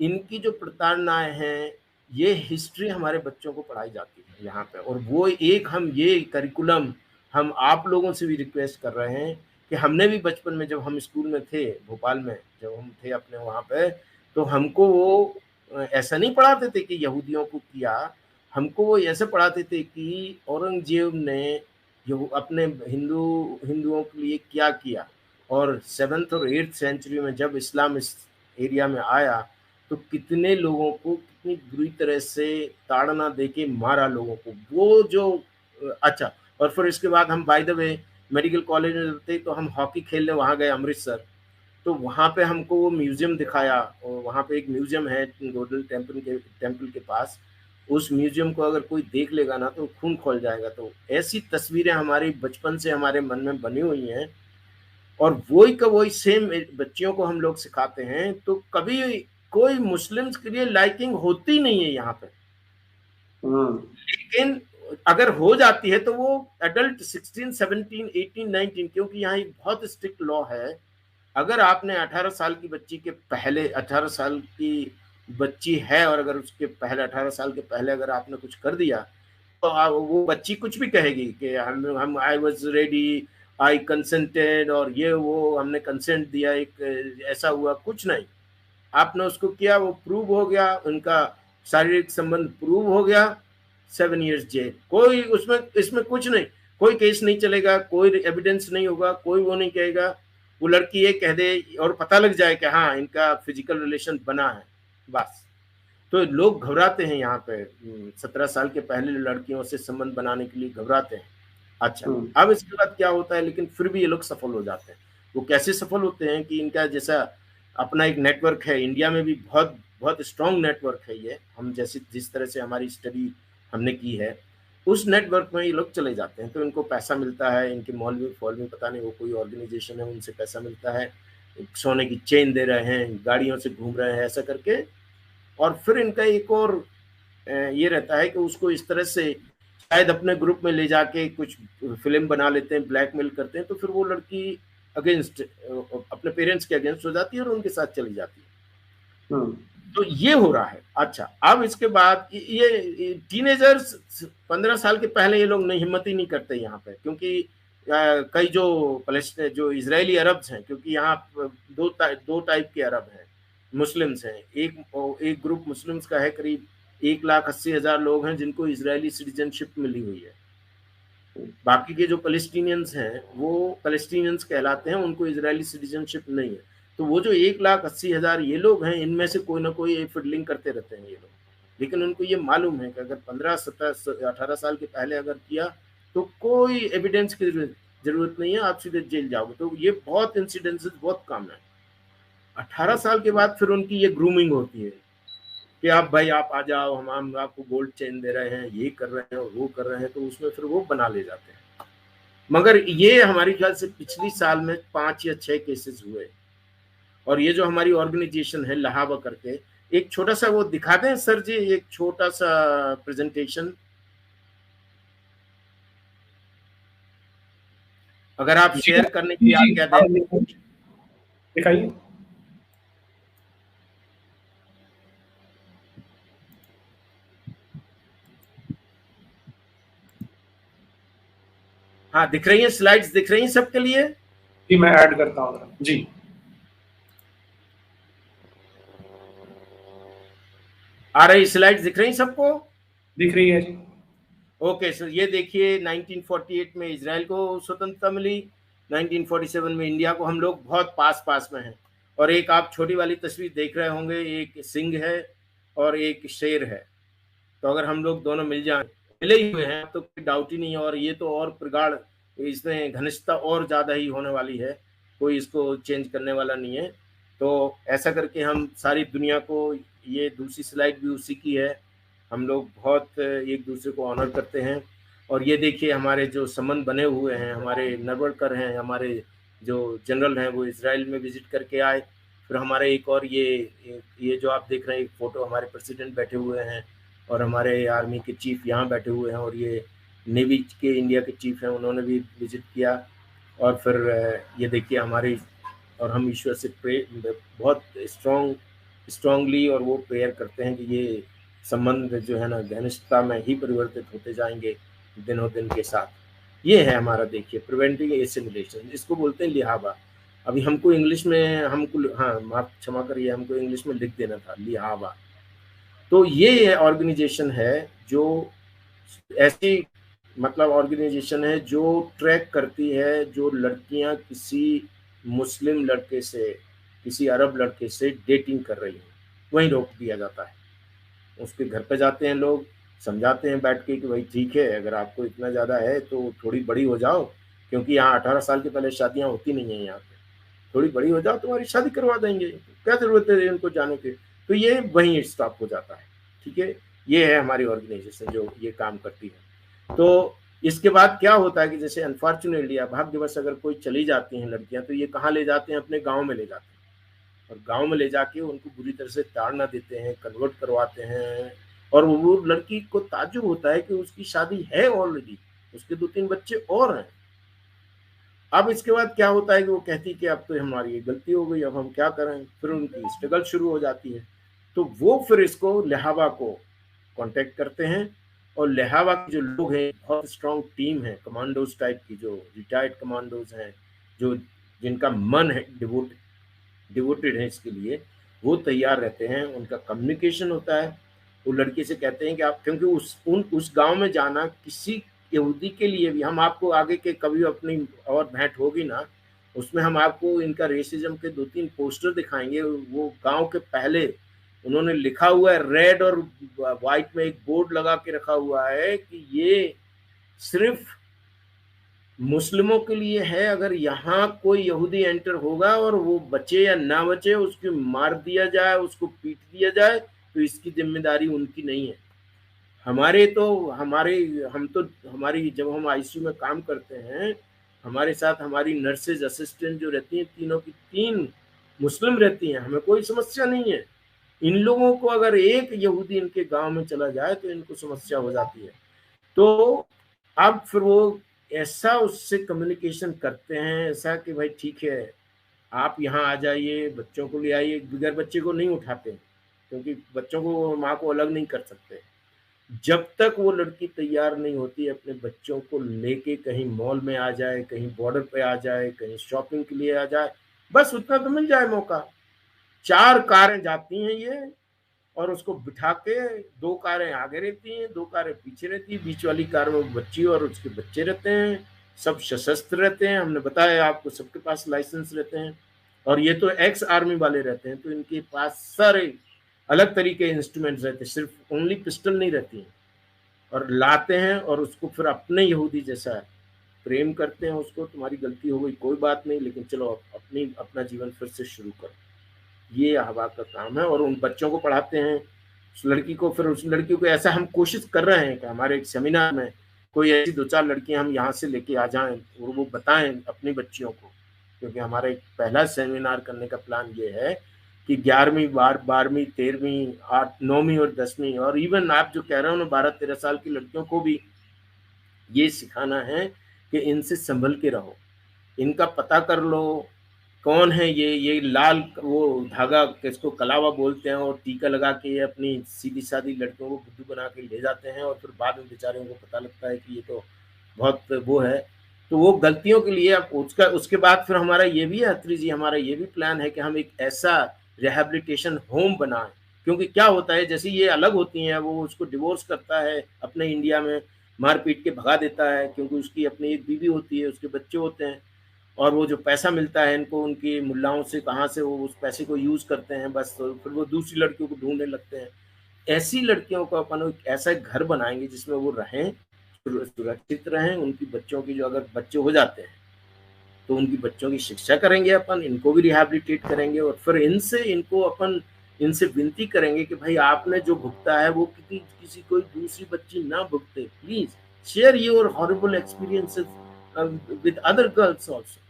इनकी जो प्रताड़नाएं हैं, ये हिस्ट्री हमारे बच्चों को पढ़ाई जाती है यहाँ पे। और वो एक हम ये करिकुलम हम आप लोगों से भी रिक्वेस्ट कर रहे हैं कि हमने भी बचपन में जब हम स्कूल में थे भोपाल में, जब हम थे अपने वहाँ पे, तो हमको वो ऐसा नहीं पढ़ाते थे कि यहूदियों को किया, हमको वो ऐसे पढ़ाते थे कि औरंगजेब ने अपने हिंदुओं के लिए क्या किया। और 7th और 8th सेंचुरी में जब इस्लाम इस एरिया में आया तो कितने लोगों को कितनी बुरी तरह से ताड़ना देके मारा लोगों को। वो जो अच्छा, और फिर इसके बाद हम by the way medical college में थे तो हम हॉकी खेलने वहाँ गए अमृतसर। तो वहाँ पे हमको वो म्यूजियम दिखाया, और वहाँ पे एक म्यूजियम है गोल्डन टेम्पल के पास। उस म्यूजियम को अगर कोई देख लेगा ना तो खून खोल जाएगा। तो ऐसी तस्वीरें हमारी बचपन से हमारे मन में बनी हुई हैं, और वही का वही सेम बच्चियों को हम लोग सिखाते हैं। तो कभी कोई मुस्लिम्स के लिए लाइकिंग होती नहीं है यहाँ पे। लेकिन अगर हो जाती है तो वो एडल्ट 16, 17, 18, 19, क्योंकि यहाँ एक बहुत स्ट्रिक्ट लॉ है। अगर आपने 18 साल की बच्ची के पहले 18 साल की बच्ची है और अगर उसके पहले 18 साल के पहले अगर आपने कुछ कर दिया तो वो बच्ची कुछ भी कहेगी कि हम I was ready, I consented, और ये वो हमने कंसेंट दिया, एक ऐसा हुआ। कुछ नहीं, आपने उसको किया, वो प्रूव हो गया, उनका शारीरिक संबंध प्रूव हो गया, 7 years जेल। कोई उसमें इसमें कुछ नहीं, कोई केस नहीं चलेगा, कोई एविडेंस नहीं होगा, कोई वो नहीं कहेगा। वो लड़की ये कह दे और पता लग जाए कि हाँ इनका फिजिकल रिलेशन बना है, बस। तो लोग घबराते हैं यहाँ पे 17 साल के पहले लड़कियों से संबंध बनाने के लिए घबराते हैं। अच्छा, अब इसके बाद क्या होता है, लेकिन फिर भी ये लोग सफल हो जाते हैं। वो कैसे सफल होते हैं कि इनका जैसा अपना एक नेटवर्क है, इंडिया में भी बहुत बहुत स्ट्रॉन्ग नेटवर्क है ये। हम जैसे जिस तरह से हमारी स्टडी हमने की है, उस नेटवर्क में ये लोग चले जाते हैं। तो इनको पैसा मिलता है, इनके मौलवी फौलवी पता नहीं वो कोई ऑर्गेनाइजेशन है, उनसे पैसा मिलता है, सोने की चेन दे रहे हैं, गाड़ियों से घूम रहे हैं, ऐसा करके। और फिर इनका एक और ये रहता है कि उसको इस तरह से शायद अपने ग्रुप में ले जाके कुछ फिल्म बना लेते हैं, ब्लैकमेल करते हैं, तो फिर वो लड़की अगेंस्ट अपने पेरेंट्स के अगेंस्ट हो जाती है और उनके साथ चली जाती है। तो ये हो रहा है। अच्छा, अब इसके बाद ये टीनेजर्स 15 साल के पहले ये लोग हिम्मत ही नहीं करते यहाँ पे, क्योंकि कई जो इजरायली अरब्स हैं, क्योंकि यहाँ दो टाइप के अरब हैं, मुस्लिम्स हैं। एक ग्रुप मुस्लिम्स का है, करीब 1,80,000 लोग हैं जिनको इजरायली सिटीजनशिप मिली हुई है। बाकी के जो पैलेस्टीनियंस हैं वो पैलेस्टीनियंस कहलाते हैं, उनको इजरायली सिटीजनशिप नहीं है। तो वो जो 1,80,000 ये लोग हैं, इनमें से कोई ना कोई फिडलिंग करते रहते हैं ये लोग। लेकिन उनको ये मालूम है कि अगर 15, 17, 18 साल के पहले अगर किया तो कोई एविडेंस की जरूरत नहीं है, आप सीधे जेल जाओगे। तो ये बहुत इंसिडेंसेस बहुत कम है। 18 साल के बाद फिर उनकी ये ग्रूमिंग होती है कि आप भाई आप आ जाओ, हम आपको गोल्ड चेन दे रहे हैं, ये कर रहे हैं और वो कर रहे हैं। तो उसमें फिर वो बना ले जाते हैं। मगर ये हमारे ख्याल से पिछली साल में 5 या 6 केसेस हुए। और ये जो हमारी ऑर्गेनाइजेशन है लहावा करके, एक छोटा सा वो दिखा दें सर जी, एक छोटा सा प्रेजेंटेशन अगर आप शेयर करने की आज्ञा दें। दिखाइए। हाँ, दिख रही है, स्लाइड्स दिख रही हैं सबके लिए? जी मैं ऐड करता हूँ जी। आ रही स्लाइड दिख रही सबको? दिख रही है जी। ओके सर, ये देखिए 1948 में इजराइल को स्वतंत्रता मिली, 1947 में इंडिया को। हम लोग बहुत पास पास में हैं। और एक आप छोटी वाली तस्वीर देख रहे होंगे, एक सिंह है और एक शेर है। तो अगर हम लोग दोनों मिल जाएं, मिले ही हुए हैं तो कोई डाउट ही नहीं है। और ये तो और प्रगाढ़, इसमें घनिष्ठता और ज़्यादा ही होने वाली है, कोई इसको चेंज करने वाला नहीं है। तो ऐसा करके हम सारी दुनिया को, ये दूसरी स्लाइड भी उसी की है, हम लोग बहुत एक दूसरे को ऑनर करते हैं। और ये देखिए हमारे जो संबंध बने हुए हैं, हमारे नरवरकर हैं, हमारे जो जनरल हैं वो इसराइल में विजिट करके आए। फिर हमारे एक और ये जो आप देख रहे हैं एक फ़ोटो, हमारे प्रेसिडेंट बैठे हुए हैं और हमारे आर्मी के चीफ यहाँ बैठे हुए हैं, और ये नेवी के इंडिया के चीफ हैं, उन्होंने भी विजिट किया। और फिर ये देखिए हमारी, और हम ईश्वर से प्रे बहुत स्ट्रांगली और वो प्रेयर करते हैं कि ये संबंध जो है ना घनिष्ठता में ही परिवर्तित होते जाएंगे दिनों दिन के साथ। ये है हमारा, देखिए, प्रिवेंटिंग एसिमिलेशन, इसको बोलते हैं लिहावा। अभी हमको इंग्लिश में, हमको, हाँ माफ क्षमा करिए, हमको इंग्लिश में लिख देना था लिहावा। तो ये ऑर्गेनाइजेशन है जो ऐसी, मतलब ऑर्गेनाइजेशन है जो ट्रैक करती है जो लड़कियां किसी मुस्लिम लड़के से, किसी अरब लड़के से डेटिंग कर रही हैं, वहीं रोक दिया जाता है। उसके घर पे जाते हैं लोग, समझाते हैं बैठ के कि भाई ठीक है, अगर आपको इतना ज़्यादा है तो थोड़ी बड़ी हो जाओ, क्योंकि यहाँ 18 साल के पहले शादियाँ होती नहीं है यहाँ पे। थोड़ी बड़ी हो जाओ, तुम्हारी शादी करवा देंगे, क्या ज़रूरत है इनको जाने की। तो ये वहीं स्टॉप हो जाता है। ठीक है, ये है हमारी ऑर्गेनाइजेशन जो ये काम करती है। तो इसके बाद क्या होता है कि जैसे अनफॉर्चुनेटली या भाग्यवश अगर कोई चली जाती हैं लड़कियां, तो ये कहाँ ले जाते हैं? अपने गांव में ले जाते हैं। और गांव में ले जाके उनको बुरी तरह से ताड़ना देते हैं, कन्वर्ट करवाते हैं। और वो लड़की को ताज्जुब होता है कि उसकी शादी है ऑलरेडी, उसके 2-3 बच्चे और हैं। अब इसके बाद क्या होता है कि वो कहती है कि अब तो हमारी ये गलती हो गई, अब हम क्या करें। फिर उनकी स्ट्रगल शुरू हो जाती है। तो वो फिर इसको लिहावा को कांटेक्ट करते हैं। और लिहावा के जो लोग हैं, बहुत स्ट्रांग टीम है, कमांडोज टाइप की, जो रिटायर्ड कमांडोज हैं, जो जिनका मन है डिवोटेड है इसके लिए, वो तैयार रहते हैं। उनका कम्युनिकेशन होता है। वो लड़के से कहते हैं कि आप, क्योंकि उस गांव में जाना किसी यहूदी के लिए भी, हम आपको आगे के कभी अपनी और भेंट होगी ना, उसमें हम आपको इनका रेसिज्म के 2-3 पोस्टर दिखाएंगे। वो गांव के पहले उन्होंने लिखा हुआ है, रेड और व्हाइट में एक बोर्ड लगा के रखा हुआ है कि ये सिर्फ मुस्लिमों के लिए है। अगर यहाँ कोई यहूदी एंटर होगा और वो बचे या ना बचे, उसको मार दिया जाए, उसको पीट दिया जाए, तो इसकी जिम्मेदारी उनकी नहीं है। हमारे तो हमारे हम तो हमारी, जब हम आईसीयू में काम करते हैं, हमारे साथ हमारी नर्सेज असिस्टेंट जो रहती हैं, तीनों की तीन मुस्लिम रहती हैं, हमें कोई समस्या नहीं है। इन लोगों को अगर एक यहूदी इनके गांव में चला जाए तो इनको समस्या हो जाती है। तो अब फिर वो ऐसा उससे कम्युनिकेशन करते हैं, ऐसा कि भाई ठीक है, आप यहाँ आ जाइए, बच्चों को ले आइए। बगैर बच्चे को नहीं उठाते, क्योंकि बच्चों को माँ को अलग नहीं कर सकते। जब तक वो लड़की तैयार नहीं होती अपने बच्चों को लेके कहीं मॉल में आ जाए, कहीं बॉर्डर पे आ जाए, कहीं शॉपिंग के लिए आ जाए, बस उतना तो मिल जाए मौका। 4 कारें जाती हैं ये, और उसको बिठा के, 2 कारें आगे रहती हैं, 2 कारें पीछे रहती हैं। बीच वाली कार में बच्ची और उसके बच्चे रहते हैं। सब सशस्त्र रहते हैं, हमने बताया आपको, सबके पास लाइसेंस रहते हैं। और ये तो एक्स आर्मी वाले रहते हैं, तो इनके पास सारे अलग तरीके इंस्ट्रूमेंट्स रहते हैं, सिर्फ ओनली पिस्टल नहीं रहती हैं। और लाते हैं और उसको फिर अपने यहूदी जैसा प्रेम करते हैं उसको। तुम्हारी गलती हो गई, कोई बात नहीं, लेकिन चलो अपना जीवन फिर से शुरू करो। ये अहबाब का काम है। और उन बच्चों को पढ़ाते हैं, उस लड़की को, फिर उस लड़की को ऐसा हम कोशिश कर रहे हैं कि हमारे एक सेमिनार में कोई ऐसी 2-4 लड़कियां हम यहाँ से लेके आ जाएं और वो बताएं अपनी बच्चियों को। क्योंकि हमारा एक पहला सेमिनार करने का प्लान ये है कि 11वीं 12वीं 13वीं 8 9वीं और 10वीं, और इवन आप जो कह रहे हो ना 12-13 साल की लड़कियों को भी ये सिखाना है कि इनसे संभल के रहो, इनका पता कर लो कौन है ये लाल वो धागा, किसको कलावा बोलते हैं, और टीका लगा के अपनी सीधी सादी लड़कियों को बुद्धू बना के ले जाते हैं। और फिर बाद में बेचारियों को पता लगता है कि ये तो बहुत वो है। तो वो गलतियों के लिए अब उसके बाद फिर हमारा ये भी है अत्री जी, हमारा ये भी प्लान है कि हम एक ऐसा रिहेबिलिटेशन होम बनाएं। क्योंकि क्या होता है, जैसे ये अलग होती हैं, वो उसको डिवोर्स करता है अपने इंडिया में, मार पीट के भगा देता है, क्योंकि उसकी अपनी एक बीवी होती है, उसके बच्चे होते हैं, और वो जो पैसा मिलता है इनको उनकी मुल्लाओं से, कहाँ से वो उस पैसे को यूज करते हैं बस, तो फिर वो दूसरी लड़कियों को ढूंढने लगते हैं। ऐसी लड़कियों को अपन एक ऐसा घर बनाएंगे जिसमें वो रहें, सुरक्षित रहें, उनकी बच्चों की जो अगर बच्चे हो जाते हैं तो उनकी बच्चों की शिक्षा करेंगे अपन, इनको भी रिहेबिलिटेट करेंगे, और फिर इनको अपन इनसे विनती करेंगे कि भाई आपने जो भुगता है वो किसी कोई दूसरी बच्ची ना भुगते, please share your horrible experiences with other girls also.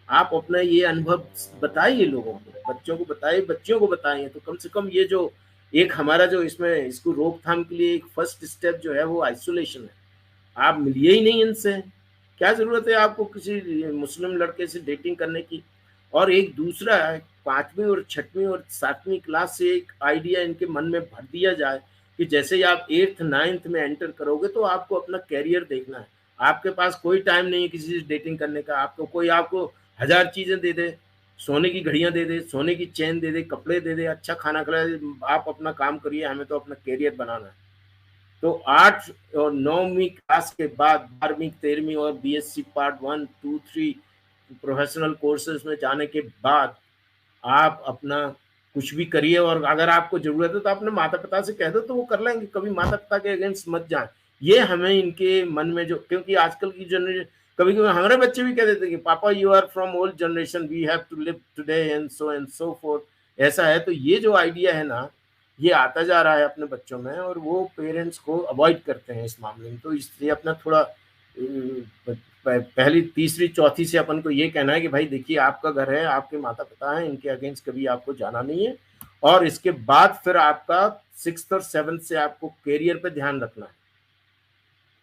आप अपना ये अनुभव बताइए लोगों को, बच्चों को बताइए, बच्चियों को बताइए, तो कम से कम ये जो एक हमारा जो इसमें इसको रोकथाम के लिए एक फर्स्ट स्टेप जो है वो आइसोलेशन है। आप मिलिए ही नहीं इनसे, क्या जरूरत है आपको किसी मुस्लिम लड़के से डेटिंग करने की। और एक दूसरा है, 5वीं और 6वीं और 7वीं क्लास से एक आइडिया इनके मन में भर दिया जाए कि जैसे ही आप 8th 9th में एंटर करोगे तो आपको अपना कैरियर देखना है, आपके पास कोई टाइम नहीं है किसी से डेटिंग करने का। आपको 1000 चीजें दे दे, सोने की घड़ियां दे दे, सोने की चेन दे दे, कपड़े दे दे, अच्छा खाना खिलाए, आप अपना काम करिए, हमें तो अपना कैरियर बनाना है। तो 8 और 9वीं क्लास के बाद 12वीं 13वीं और बीएससी पार्ट 1 2 3 प्रोफेशनल कोर्सेज में जाने के बाद आप अपना कुछ भी करिए, और अगर आपको जरूरत है तो अपने माता पिता से कह दो तो वो कर लेंगे, कभी माता पिता के अगेंस्ट मत जाए। ये हमें इनके मन में जो, क्योंकि आजकल की जनरेशन, कभी कभी हमारे बच्चे भी कह देते कि पापा you are from old generation, we have to live today and so forth, ऐसा है। तो ये जो आइडिया है ना, ये आता जा रहा है अपने बच्चों में, और वो पेरेंट्स को अवॉइड करते हैं इस मामले में। तो इसलिए अपना थोड़ा पहली तीसरी चौथी से अपन को ये कहना है कि भाई देखिए आपका घर है, आपके माता पिता हैं, इनके अगेंस्ट कभी आपको जाना नहीं है, और इसके बाद फिर आपका 6th और 7th से आपको कैरियर पे ध्यान रखना है।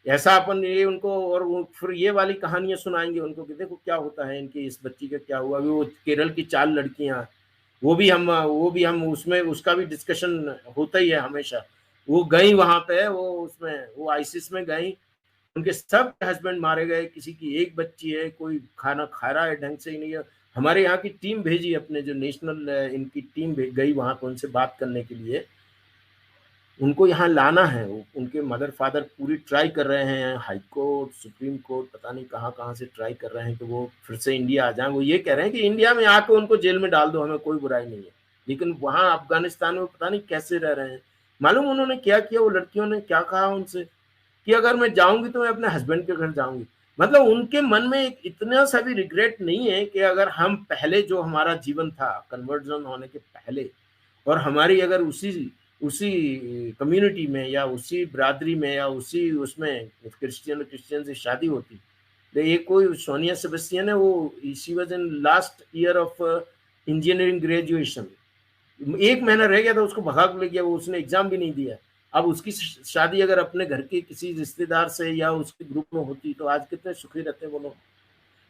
ऐसा अपन ये उनको, और फिर ये वाली कहानियां सुनाएंगे उनको कि देखो क्या होता है, इनकी इस बच्ची का क्या हुआ। वो केरल की 4 लड़कियां, वो भी हम उसमें उसका भी डिस्कशन होता ही है हमेशा। वो गई वहां पे, वो उसमें वो आईसिस में गई, उनके सब हस्बैंड मारे गए, किसी की एक बच्ची है, कोई खाना खा रहा है ढंग से ही नहीं है। हमारे यहाँ की टीम भेजी, अपने जो नेशनल इनकी टीम गई वहां पर उनसे बात करने के लिए, उनको यहाँ लाना है। उनके मदर फादर पूरी ट्राई कर रहे हैं, हाई कोर्ट सुप्रीम कोर्ट पता नहीं कहाँ कहाँ से ट्राई कर रहे हैं कि वो फिर से इंडिया आ जाए। वो ये कह रहे हैं कि इंडिया में आके उनको जेल में डाल दो, हमें कोई बुराई नहीं है, लेकिन वहाँ अफगानिस्तान में पता नहीं कैसे रह रहे हैं। मालूम उन्होंने क्या किया, वो लड़कियों ने क्या कहा उनसे कि अगर मैं जाऊंगी तो मैं अपने हस्बैंड के घर जाऊंगी। मतलब उनके मन में एक इतना सा भी रिग्रेट नहीं है कि अगर हम पहले जो हमारा जीवन था कन्वर्जन होने के पहले, और हमारी अगर उसी उसी कम्युनिटी में या उसी बिरादरी में या उसी उसमें क्रिश्चियन से शादी होती, तो ये कोई सोनिया सेबेस्टियन है, वो she was in last year of engineering graduation, 1 महीना रह गया था, उसको भगा के ले गया, वो उसने एग्जाम भी नहीं दिया। अब उसकी शादी अगर अपने घर के किसी रिश्तेदार से या उसके ग्रुप में होती तो आज कितने सुखी रहते वो लोग।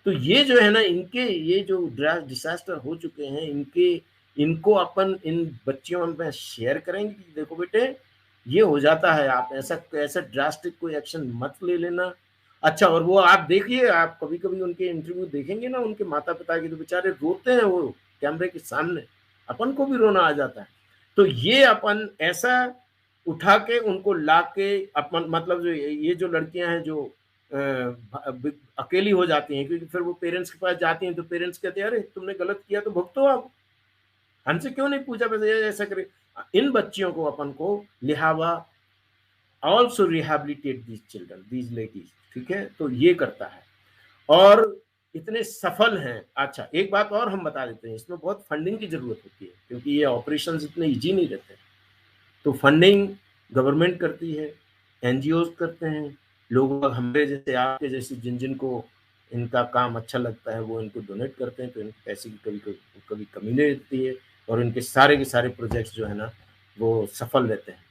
तो ये जो है ना, इनके ये जो डिसास्टर हो चुके हैं, इनको अपन इन बच्चियों में शेयर करेंगे कि देखो बेटे ये हो जाता है, आप ऐसा ऐसा ड्रास्टिक कोई एक्शन मत ले लेना। अच्छा, और वो आप देखिए, आप कभी कभी उनके इंटरव्यू देखेंगे ना उनके माता पिता की, तो बेचारे रोते हैं वो कैमरे के सामने, अपन को भी रोना आ जाता है। तो ये अपन ऐसा उठा के उनको ला के अपन, मतलब जो ये जो लड़कियां हैं जो अकेली हो जाती हैं, क्योंकि फिर वो पेरेंट्स के पास जाती हैं तो पेरेंट्स कहते हैं अरे तुमने गलत किया तो भुगतो, आप हमसे क्यों नहीं पूछा, वैसे ऐसा करे। इन बच्चियों को अपन को लिहावा also rehabilitate these children these ladies, ठीक है। तो ये करता है और इतने सफल हैं। अच्छा, एक बात और हम बता देते हैं, इसमें बहुत फंडिंग की जरूरत होती है क्योंकि ये ऑपरेशंस इतने इजी नहीं रहते। तो फंडिंग गवर्नमेंट करती है, एनजीओ करते हैं, लोग हमारे जैसे आपके जैसे जिन जिन को इनका काम अच्छा लगता है वो इनको डोनेट करते हैं, तो इनके पैसे की कभी कमी नहीं रहती है, और इनके सारे के सारे प्रोजेक्ट्स जो है ना वो सफल रहते हैं।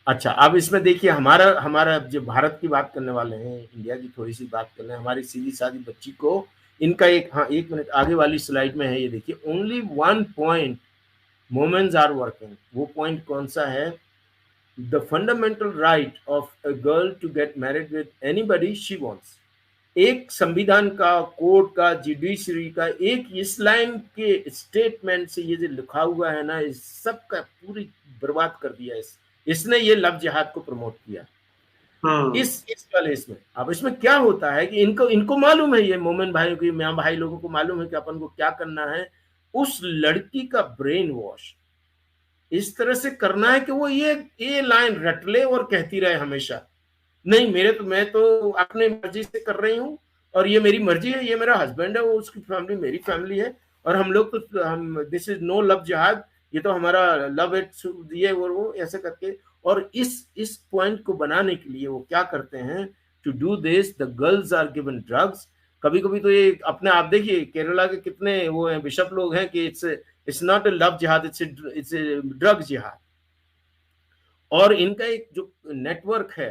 अच्छा, अब इसमें देखिए हमारा हमारा जो भारत की बात करने वाले हैं, इंडिया की थोड़ी सी बात कर रहे हैं। हमारी सीधी सादी बच्ची को इनका एक, हाँ 1 मिनट आगे वाली स्लाइड में है, ये देखिए only 1 point womens are working. वो पॉइंट कौन सा है? The fundamental right of a girl to get married with anybody she wants. एक संविधान का, कोर्ट का, जुडिशरी का, एक इस लाइन के स्टेटमेंट से ये जो लिखा हुआ है ना, इस सब का पूरी बर्बाद कर दिया। इसने ये लव जिहाद को प्रमोट किया इस वाले इसमें। अब इसमें क्या होता है कि इनको मालूम है, ये मोमिन भाइयों को, मियां भाई लोगों को मालूम है कि अपन को क्या करना है। उस लड़की का ब्रेन वॉश इस तरह से करना है कि वो ये लाइन रट ले और कहती रहे हमेशा, नहीं मैं तो अपने मर्जी से कर रही हूँ, और ये मेरी मर्जी है, ये मेरा हस्बैंड है, वो उसकी फैमिली मेरी फैमिली है, और हम लोग तो हम दिस इज नो लव जिहाद, ये तो हमारा लव इट दिए, वो ऐसे करके। और इस पॉइंट को बनाने के लिए वो क्या करते हैं, to do this the girls are given drugs. कभी कभी तो ये अपने आप देखिए केरला के कितने वो हैं बिशप लोग हैं कि इट्स नॉट ए लव जिहाद, इट्स ए ड्रग जिहाद। और इनका एक जो नेटवर्क है,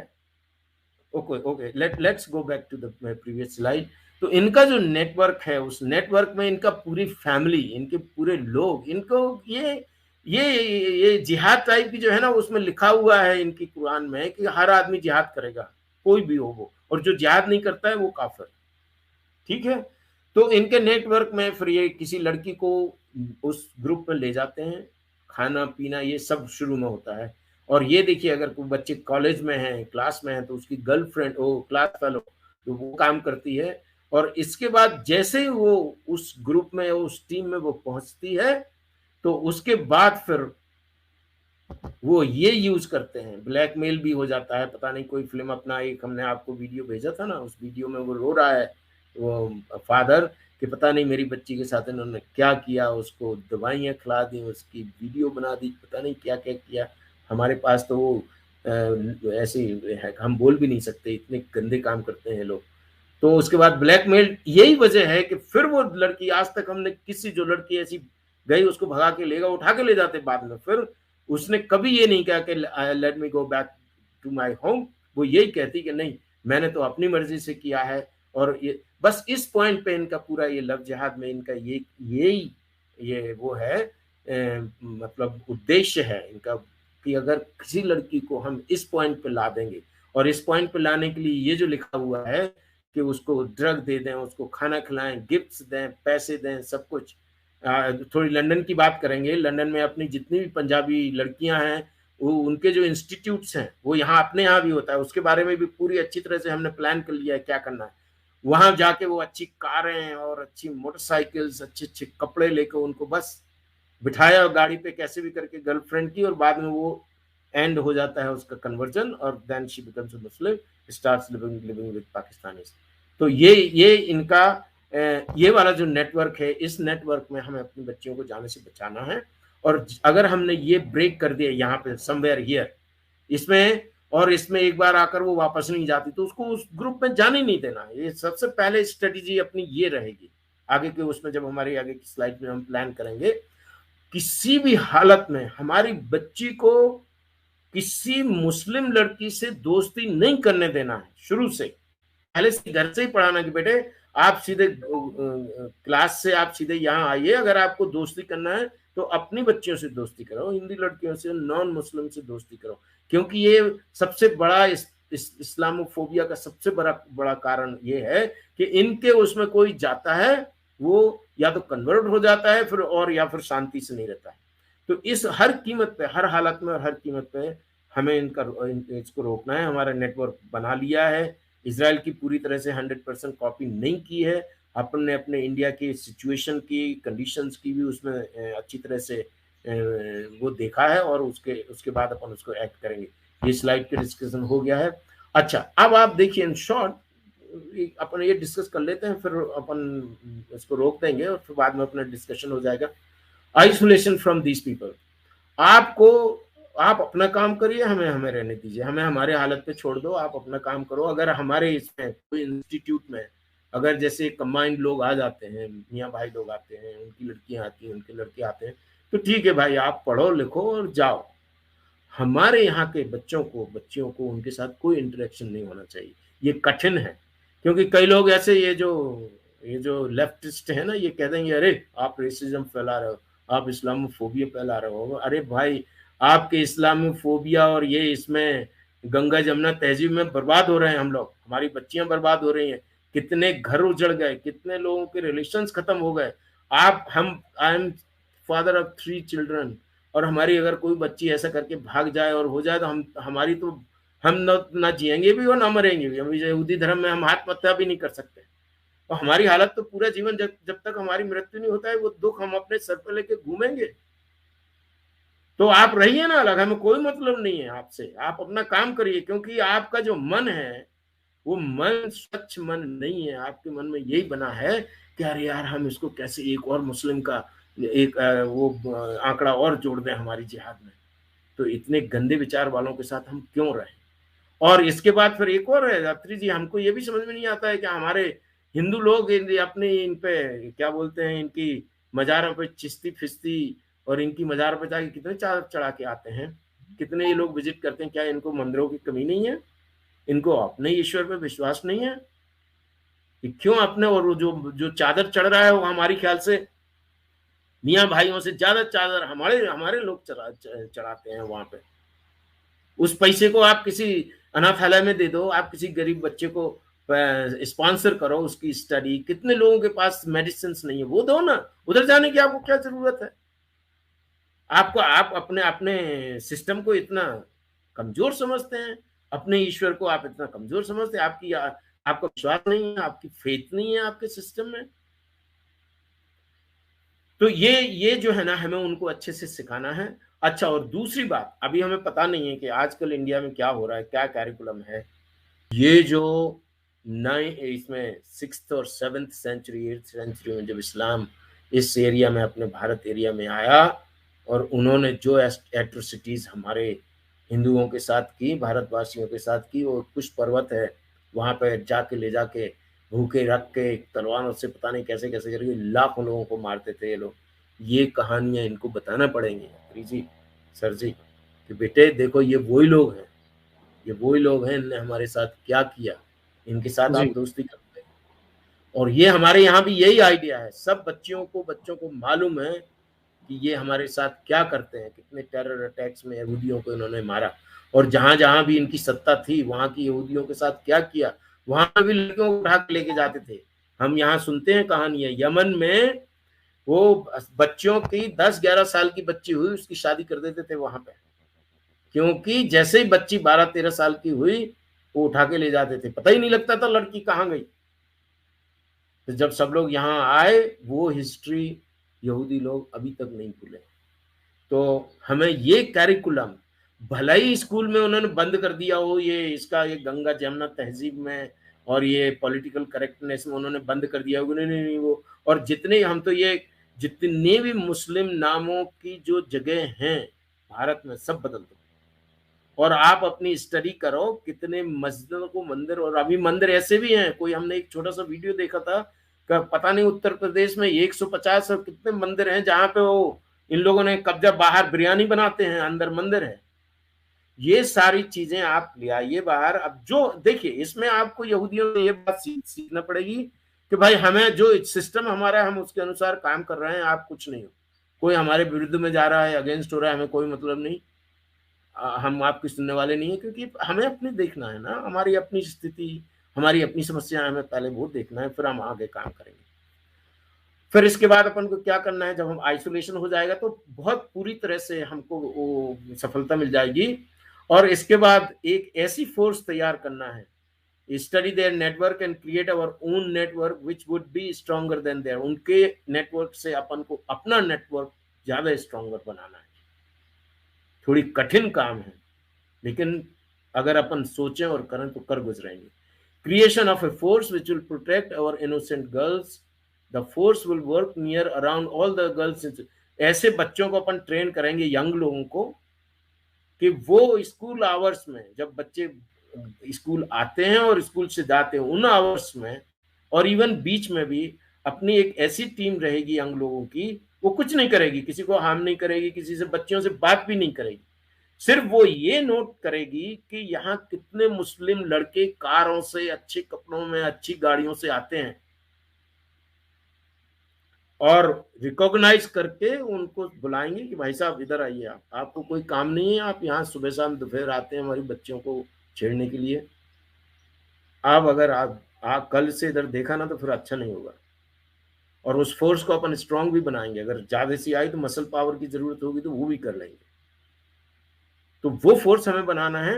okay let's go back to the previous slide. तो इनका जो नेटवर्क है, उस नेटवर्क में इनका पूरी फैमिली, इनके पूरे लोग, इनको ये जिहाद टाइप की जो है ना, उसमें लिखा हुआ है इनकी कुरान में कि हर आदमी जिहाद करेगा, कोई भी हो वो, और जो जिहाद नहीं करता है वो काफिर। ठीक है, तो इनके नेटवर्क में फिर ये किसी लड़की को उस ग्रुप में ले जाते हैं, खाना पीना ये सब शुरू में होता है। और ये देखिए, अगर कोई बच्चे कॉलेज में हैं, क्लास में हैं, तो उसकी गर्लफ्रेंड, वो क्लास फेलो, तो वो काम करती है। और इसके बाद जैसे ही वो उस ग्रुप में, उस टीम में वो पहुंचती है, तो उसके बाद फिर वो ये यूज करते हैं, ब्लैकमेल भी हो जाता है। पता नहीं, कोई फिल्म अपना, एक हमने आपको वीडियो भेजा था ना, उस वीडियो में वो रो रहा है, वो फादर, कि पता नहीं मेरी बच्ची के साथ इन्होंने क्या किया, उसको दवाइयाँ खिला दी, उसकी वीडियो बना दी, पता नहीं क्या क्या किया। हमारे पास तो वो ऐसे है, हम बोल भी नहीं सकते, इतने गंदे काम करते हैं लोग। तो उसके बाद ब्लैकमेल, यही वजह है कि फिर वो लड़की, आज तक हमने किसी, जो लड़की ऐसी गई उसको भगा के लेगा, उठा के ले जाते बाद में, फिर उसने कभी ये नहीं कहा कि let me go back to my home. वो यही कहती कि नहीं, मैंने तो अपनी मर्जी से किया है। और ये बस इस पॉइंट पे इनका पूरा ये लव जिहाद में इनका ये वो है, मतलब उद्देश्य है इनका, कि अगर किसी लड़की को हम इस पॉइंट पे ला देंगे, और इस पॉइंट पे लाने के लिए ये जो लिखा हुआ है कि उसको ड्रग दे दें, उसको खाना खिलाएं, गिफ्ट्स दें, पैसे दें, सब कुछ। थोड़ी लंदन की बात करेंगे। लंदन में अपनी जितनी भी पंजाबी लड़कियां हैं, वो उनके जो इंस्टीट्यूट्स हैं, वो यहाँ अपने यहाँ भी होता है, उसके बारे में भी पूरी अच्छी तरह से हमने प्लान कर लिया है क्या करना है। वहां जाके वो अच्छी कारें और अच्छी मोटरसाइकिल्स, अच्छे अच्छे कपड़े लेकर उनको बस बिठाया गाड़ी पे कैसे भी करके गर्लफ्रेंड की, और बाद में वो एंड हो जाता है उसका कन्वर्जन, और then she becomes a Muslim, starts living with Pakistanis. तो ये इनका ये वाला जो नेटवर्क है, इस नेटवर्क में हमें अपनी बच्चियों को जाने से बचाना है। और अगर हमने ये ब्रेक कर दिया यहाँ पे, समवेयर हियर, इसमें एक बार आकर वो वापस नहीं जाती, तो उसको उस ग्रुप में जाने नहीं देना। ये सबसे पहले स्ट्रेटेजी अपनी ये रहेगी। आगे के उसमें, जब हमारी आगे की स्लाइड में हम प्लान करेंगे, किसी भी हालत में हमारी बच्ची को किसी मुस्लिम लड़की से दोस्ती नहीं करने देना है। शुरू से, पहले से घर से ही पढ़ाना कि बेटे आप सीधे क्लास से आप सीधे यहाँ आइए, अगर आपको दोस्ती करना है तो अपनी बच्चियों से दोस्ती करो, हिंदी लड़कियों से, नॉन मुस्लिम से दोस्ती करो। क्योंकि ये सबसे बड़ा इस्लामोफोबिया का सबसे बड़ा कारण ये है कि इनके उसमें कोई जाता है, वो या तो कन्वर्ट हो जाता है फिर, और या फिर शांति से नहीं रहता है। तो इस हर कीमत पे, हर हालत में और हर कीमत पे हमें इसको रोकना है। हमारा नेटवर्क बना लिया है, इजराइल की पूरी तरह से 100% कॉपी नहीं की है। अपन ने अपने इंडिया की सिचुएशन की, कंडीशंस की भी उसमें अच्छी तरह से वो देखा है, और उसके बाद अपन उसको एक्ट करेंगे। ये स्लाइड पे डिस्कशन हो गया है। अच्छा, अब आप देखिए, इन शॉर्ट अपन ये डिस्कस कर लेते हैं, फिर अपन इसको रोक देंगे, और फिर बाद में अपना डिस्कशन हो जाएगा। Isolation from these people. आप अपना काम करिए, हमें रहने दीजिए, हमें हमारे हालत पे छोड़ दो, आप अपना काम करो। अगर हमारे इसमें कोई इंस्टीट्यूट में अगर जैसे कंबाइंड लोग आ जाते हैं, मियाँ भाई लोग आते हैं, उनकी लड़कियां आती हैं, उनके लड़के आते हैं, तो ठीक है भाई, आप पढ़ो लिखो और जाओ। हमारे यहाँ के बच्चियों को उनके साथ कोई इंटरेक्शन नहीं होना चाहिए। ये कठिन है, क्योंकि कई लोग ऐसे, ये जो लेफ्टिस्ट है ना, ये कह देंगे अरे आप रेसिज्म फैला रहे हो, आप इस्लामोफोबिया फैला रहे हो। अरे भाई, आपके इस्लामोफोबिया और ये इसमें गंगा जमुना तहजीब में बर्बाद हो रहे हैं हम लोग, हमारी बच्चियां बर्बाद हो रही हैं। कितने घर उजड़ गए, कितने लोगों के रिलेशंस खत्म हो गए। I am father of 3 children, और हमारी अगर कोई बच्ची ऐसा करके भाग जाए और हो जाए तो हम ना जिएंगे भी और ना मरेंगे भी। हम यहूदी धर्म में हम आत्महत्या भी नहीं कर सकते। और हमारी हालत तो पूरा जीवन, जब तक हमारी मृत्यु नहीं होता है, वो दुख हम अपने सर पर लेके घूमेंगे। तो आप रहिए ना अलग, हमें कोई मतलब नहीं है आपसे, आप अपना काम करिए, क्योंकि आपका जो मन है वो मन स्वच्छ मन नहीं है। आपके मन में यही बना है कि अरे यार, हम इसको कैसे एक और मुस्लिम का एक आंकड़ा और जोड़ दें हमारी जिहाद में। तो इतने गंदे विचार वालों के साथ हम क्यों रहें। और इसके बाद फिर एक और है यात्री जी, हमको ये भी समझ में नहीं आता है कि हमारे हिंदू लोग अपने इन पे क्या बोलते हैं, इनकी मजारों पे चिश्ती फिस्ती और इनकी मजार पे जाके कितने चादर चढ़ा के आते हैं, कितने ये लोग विजिट करते हैं। क्या इनको मंदिरों की कमी नहीं है? इनको अपने ईश्वर पे विश्वास नहीं है कि क्यों अपने, और जो जो चादर चढ़ रहा है वो हमारी ख्याल से मियाँ भाइयों से ज्यादा चादर हमारे हमारे लोग चढ़ाते हैं वहां पे। उस पैसे को आप किसी अनाथालय में दे दो, आप किसी गरीब बच्चे को स्पॉन्सर करो, उसकी स्टडी। कितने लोगों के पास मेडिसिन नहीं है, वो दो ना, उधर जाने की आपको क्या जरूरत है? आप अपने अपने सिस्टम को इतना कमजोर समझते हैं, अपने ईश्वर को आप इतना कमजोर समझते हैं, आपका विश्वास नहीं है, आपकी फेथ नहीं है आपके सिस्टम में। तो ये जो है ना, हमें उनको अच्छे से सिखाना है। अच्छा, और दूसरी बात, अभी हमें पता नहीं है कि आजकल इंडिया में क्या हो रहा है, क्या कैरिकुलम है। ये जो नए इसमें 6th और 7th सेंचुरी 8th सेंचुरी में जब इस्लाम इस एरिया में, अपने भारत एरिया में आया, और उन्होंने जो एट्रोसिटीज हमारे हिंदुओं के साथ की, भारतवासियों के साथ की, और कुछ पर्वत है वहां पर जाके ले जाके भूखे रख के तलवारों से पता नहीं कैसे कैसे करके लाखों लोगों को मारते थे ये लोग। ये कहानियां इनको बताना पड़ेंगी जी, सर जी, कि बेटे देखो, ये वही लोग हैं, ये वही लोग हैं, इनने हमारे साथ क्या किया, इनके साथ आप दोस्ती करते हैं। और ये हमारे यहाँ भी यही आइडिया है, सब बच्चों को मालूम है कि ये हमारे साथ क्या करते हैं, कितने टेरर अटैक्स में यहूदियों को इन्होंने मारा, और जहां जहां भी इनकी सत्ता थी वहां की यहूदियों के साथ क्या किया। वहां भी लड़कियों को उठा के लेके जाते थे। हम यहाँ सुनते हैं कहानियां, यमन में वो बच्चों की 10-11 साल की बच्ची हुई, उसकी शादी कर देते थे वहां पे, क्योंकि जैसे ही बच्ची 12-13 साल की हुई वो उठा के ले जाते थे, पता ही नहीं लगता था लड़की कहाँ गई। तो जब सब लोग यहाँ आए, वो हिस्ट्री यहूदी लोग अभी तक नहीं भूले। तो हमें ये कैरिकुलम, भला ही स्कूल में उन्होंने बंद कर दिया हो, ये गंगा जमुना तहजीब में और ये पॉलिटिकल करेक्टनेस में उन्होंने बंद कर दिया हो, नहीं वो। और जितने भी मुस्लिम नामों की जो जगह हैं भारत में, सब बदल दो। और आप अपनी स्टडी करो, कितने मस्जिदों को मंदिर, और अभी मंदिर ऐसे भी हैं, कोई हमने एक छोटा सा वीडियो देखा था कि पता नहीं उत्तर प्रदेश में 150 और कितने मंदिर हैं जहां पे वो इन लोगों ने कब्जा, बाहर बिरयानी बनाते हैं, अंदर मंदिर है। ये सारी चीजें आप ले आइए बाहर। अब जो देखिए, इसमें आपको यहूदियों से ये बात सीखना पड़ेगी कि भाई हमें जो सिस्टम हमारा है, हम उसके अनुसार काम कर रहे हैं, आप कुछ नहीं हो। कोई हमारे विरुद्ध में जा रहा है, अगेंस्ट हो रहा है, हमें कोई मतलब नहीं, हम आपकी सुनने वाले नहीं है, क्योंकि हमें अपनी देखना है ना, हमारी अपनी स्थिति, हमारी अपनी समस्या, हमें पहले वो देखना है, फिर हम आगे काम करेंगे। फिर इसके बाद अपन को क्या करना है, जब हम आइसोलेशन हो जाएगा तो बहुत पूरी तरह से हमको वो सफलता मिल जाएगी। और इसके बाद एक ऐसी फोर्स तैयार करना है, study their network and create our own network which would be stronger than their. उनके नेटवर्क से अपन को अपना नेटवर्क ज्यादा स्ट्रॉन्गर बनाना है। थोड़ी कठिन काम है, लेकिन अगर अपन सोचें और करें तो कर गुजरेंगे। Creation of a force which will protect our innocent girls, the force will work near around all the girls. ऐसे बच्चों को अपन ट्रेन करेंगे, यंग लोगों को, कि वो स्कूल आवर्स में, जब बच्चे स्कूल आते हैं और स्कूल से जाते हैं, उन आवर्स में और इवन बीच में भी अपनी एक ऐसी टीम रहेगी यंग लोगों की, वो कुछ नहीं करेगी, किसी को हार्म नहीं करेगी, किसी से बच्चों से बात भी नहीं करेगी। सिर्फ वो ये नोट करेगी कि यहाँ कितने मुस्लिम लड़के कारों से, अच्छे कपड़ों में, अच्छी गाड़ियों से आते हैं, और रिकॉग्नाइज करके उनको बुलाएंगे कि भाई साहब इधर आइए, आपको कोई काम नहीं है, आप यहाँ सुबह शाम दोपहर आते हैं हमारी बच्चियों को छेड़ने के लिए। आप अगर कल से इधर देखा ना तो फिर अच्छा नहीं होगा। और उस फोर्स को अपन स्ट्रांग भी बनाएंगे, अगर ज्यादा सी आई तो मसल पावर की जरूरत होगी तो वो भी कर लेंगे। तो वो फोर्स हमें बनाना है।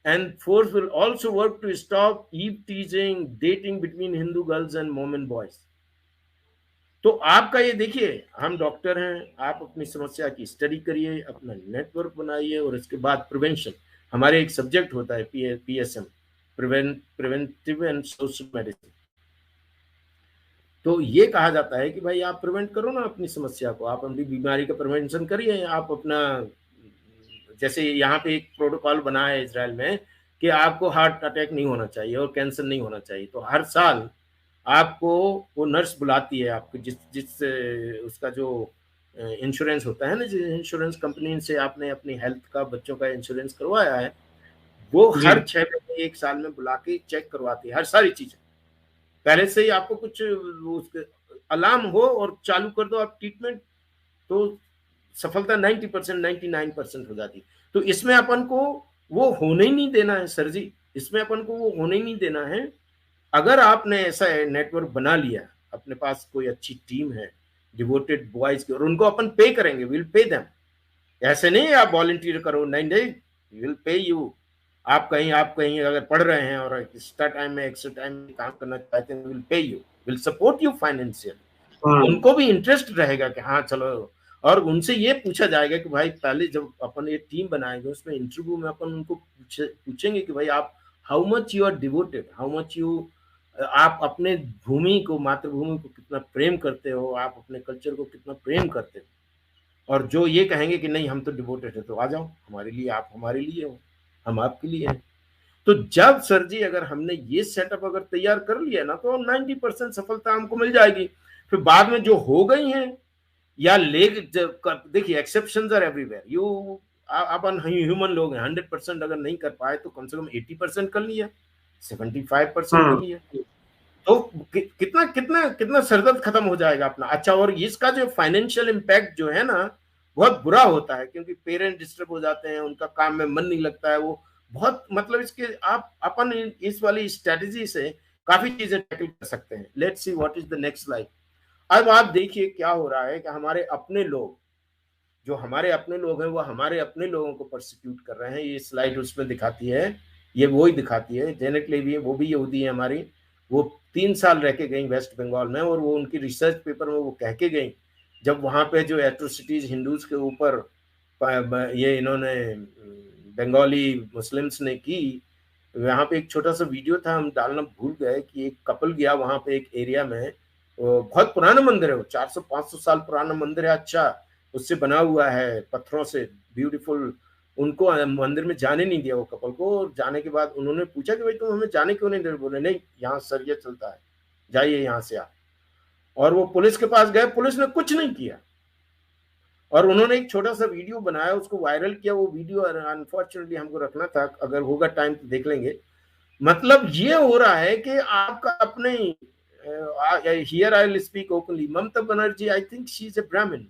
And force will also work to stop eve teasing, dating between Hindu girls and Momin boys. तो आपका ये देखिए, हम डॉक्टर हैं, आप अपनी समस्या की स्टडी करिए, अपना नेटवर्क बनाइए, और इसके बाद प्रिवेंशन, हमारे एक सब्जेक्ट होता है PSM, preventive and social medicine. तो ये कहा जाता है कि भाई आप प्रिवेंट करो ना अपनी समस्या को, आप अपनी बीमारी का प्रिवेंशन करिए। आप अपना, जैसे यहाँ पे एक प्रोटोकॉल बना है इजराइल में कि आपको हार्ट अटैक नहीं होना चाहिए और कैंसर नहीं होना चाहिए, तो हर साल आपको वो नर्स बुलाती है, आपको जिस जिस उसका जो इंश्योरेंस होता है ना, जिस इंश्योरेंस कंपनी से आपने अपनी हेल्थ का, बच्चों का इंश्योरेंस करवाया है, वो जी। हर 6 महीने 1 साल में बुला के चेक करवाती है हर सारी चीजें। पहले से ही आपको कुछ उसके अलार्म हो और चालू कर दो आप ट्रीटमेंट, तो सफलता 90%, 99% हो जाती। तो इसमें अपन को वो होने ही नहीं देना है सर जी, इसमें अपन को वो होने ही नहीं देना है। अगर आपने ऐसा नेटवर्क बना लिया, अपने पास कोई अच्छी टीम है डिवोटेड बॉयज की, और उनको अपन पे करेंगे, विल पे देम। ऐसे नहीं आप वॉलंटियर करो, नहीं नहीं, विल पे यू। आप कहीं अगर पढ़ रहे हैं और एक्स्ट्रा टाइम में काम करना चाहते हैं, will pay you, will support you financial. उनको भी इंटरेस्ट रहेगा कि हाँ चलो, और उनसे ये पूछा जाएगा कि भाई पहले जब अपन ये टीम बनाएंगे उसमें इंटरव्यू में अपन उनको पूछेंगे कि भाई आप how much you are devoted, how much you, आप अपने भूमि को, मातृभूमि को कितना प्रेम करते हो, आप अपने कल्चर को कितना प्रेम करते हो। और जो ये कहेंगे कि नहीं हम तो डिवोटेड है, तो आ जाओ हमारे लिए, आप हमारे लिए हो, हम आपके लिए हैं। तो जब सर जी अगर हमने ये सेटअप अगर तैयार कर लिया ना, तो 90% सफलता हमको मिल जाएगी। फिर बाद में जो हो गई है या ले, देखिए एक्सेप्शंस आर एवरीवेयर, यू अपन ह्यूमन लोग हैं, 100% अगर नहीं कर पाए तो कम से कम 80% कर लिया, 75% कर लिया, तो कितना कितना कितना सरदर्द खत्म हो जाएगा अपना। अच्छा, और इसका जो फाइनेंशियल इम्पैक्ट जो है ना, बहुत बुरा होता है, क्योंकि पेरेंट डिस्टर्ब हो जाते हैं, उनका काम में मन नहीं लगता है, वो बहुत, मतलब इसके आप अपन इस वाली स्ट्रेटेजी से काफी चीजें टैकल कर सकते हैं। Let's see what is the next slide. अब आप देखिए क्या हो रहा है कि हमारे अपने लोग, जो हमारे अपने लोग हैं, वो हमारे अपने लोगों को परसिक्यूट कर रहे हैं। ये स्लाइड उसमें दिखाती है, ये वो ही दिखाती है। जेनेट लेवी, वो भी यहूदी है हमारी, वो 3 साल रह के गई वेस्ट बंगाल में, और वो उनकी रिसर्च पेपर में वो कह के गई, जब वहाँ पे जो एट्रोसिटीज हिंदूज के ऊपर ये इन्होंने बंगाली मुस्लिम्स ने की। यहाँ पे एक छोटा सा वीडियो था, हम डालना भूल गए, कि एक कपल गया वहाँ पे एक एरिया में, बहुत पुराना मंदिर है वो, 400-500 साल पुराना मंदिर है, अच्छा उससे बना हुआ है पत्थरों से, ब्यूटीफुल। उनको मंदिर में जाने नहीं दिया वो कपल को, और जाने के बाद उन्होंने पूछा कि भाई तुम हमें जाने क्यों नहीं दे रहे? बोले नहीं, यहाँ सरिया चलता है, जाइए यहाँ से आप। और वो पुलिस के पास गए, पुलिस ने कुछ नहीं किया, और उन्होंने एक छोटा सा वीडियो बनाया, उसको वायरल किया। वो वीडियो अनफॉर्चुनेटली हमको रखना था, अगर होगा टाइम तो देख लेंगे। मतलब ये हो रहा है कि आपका अपने, here I will speak openly, Mamata Banerjee, I think she is a Brahmin,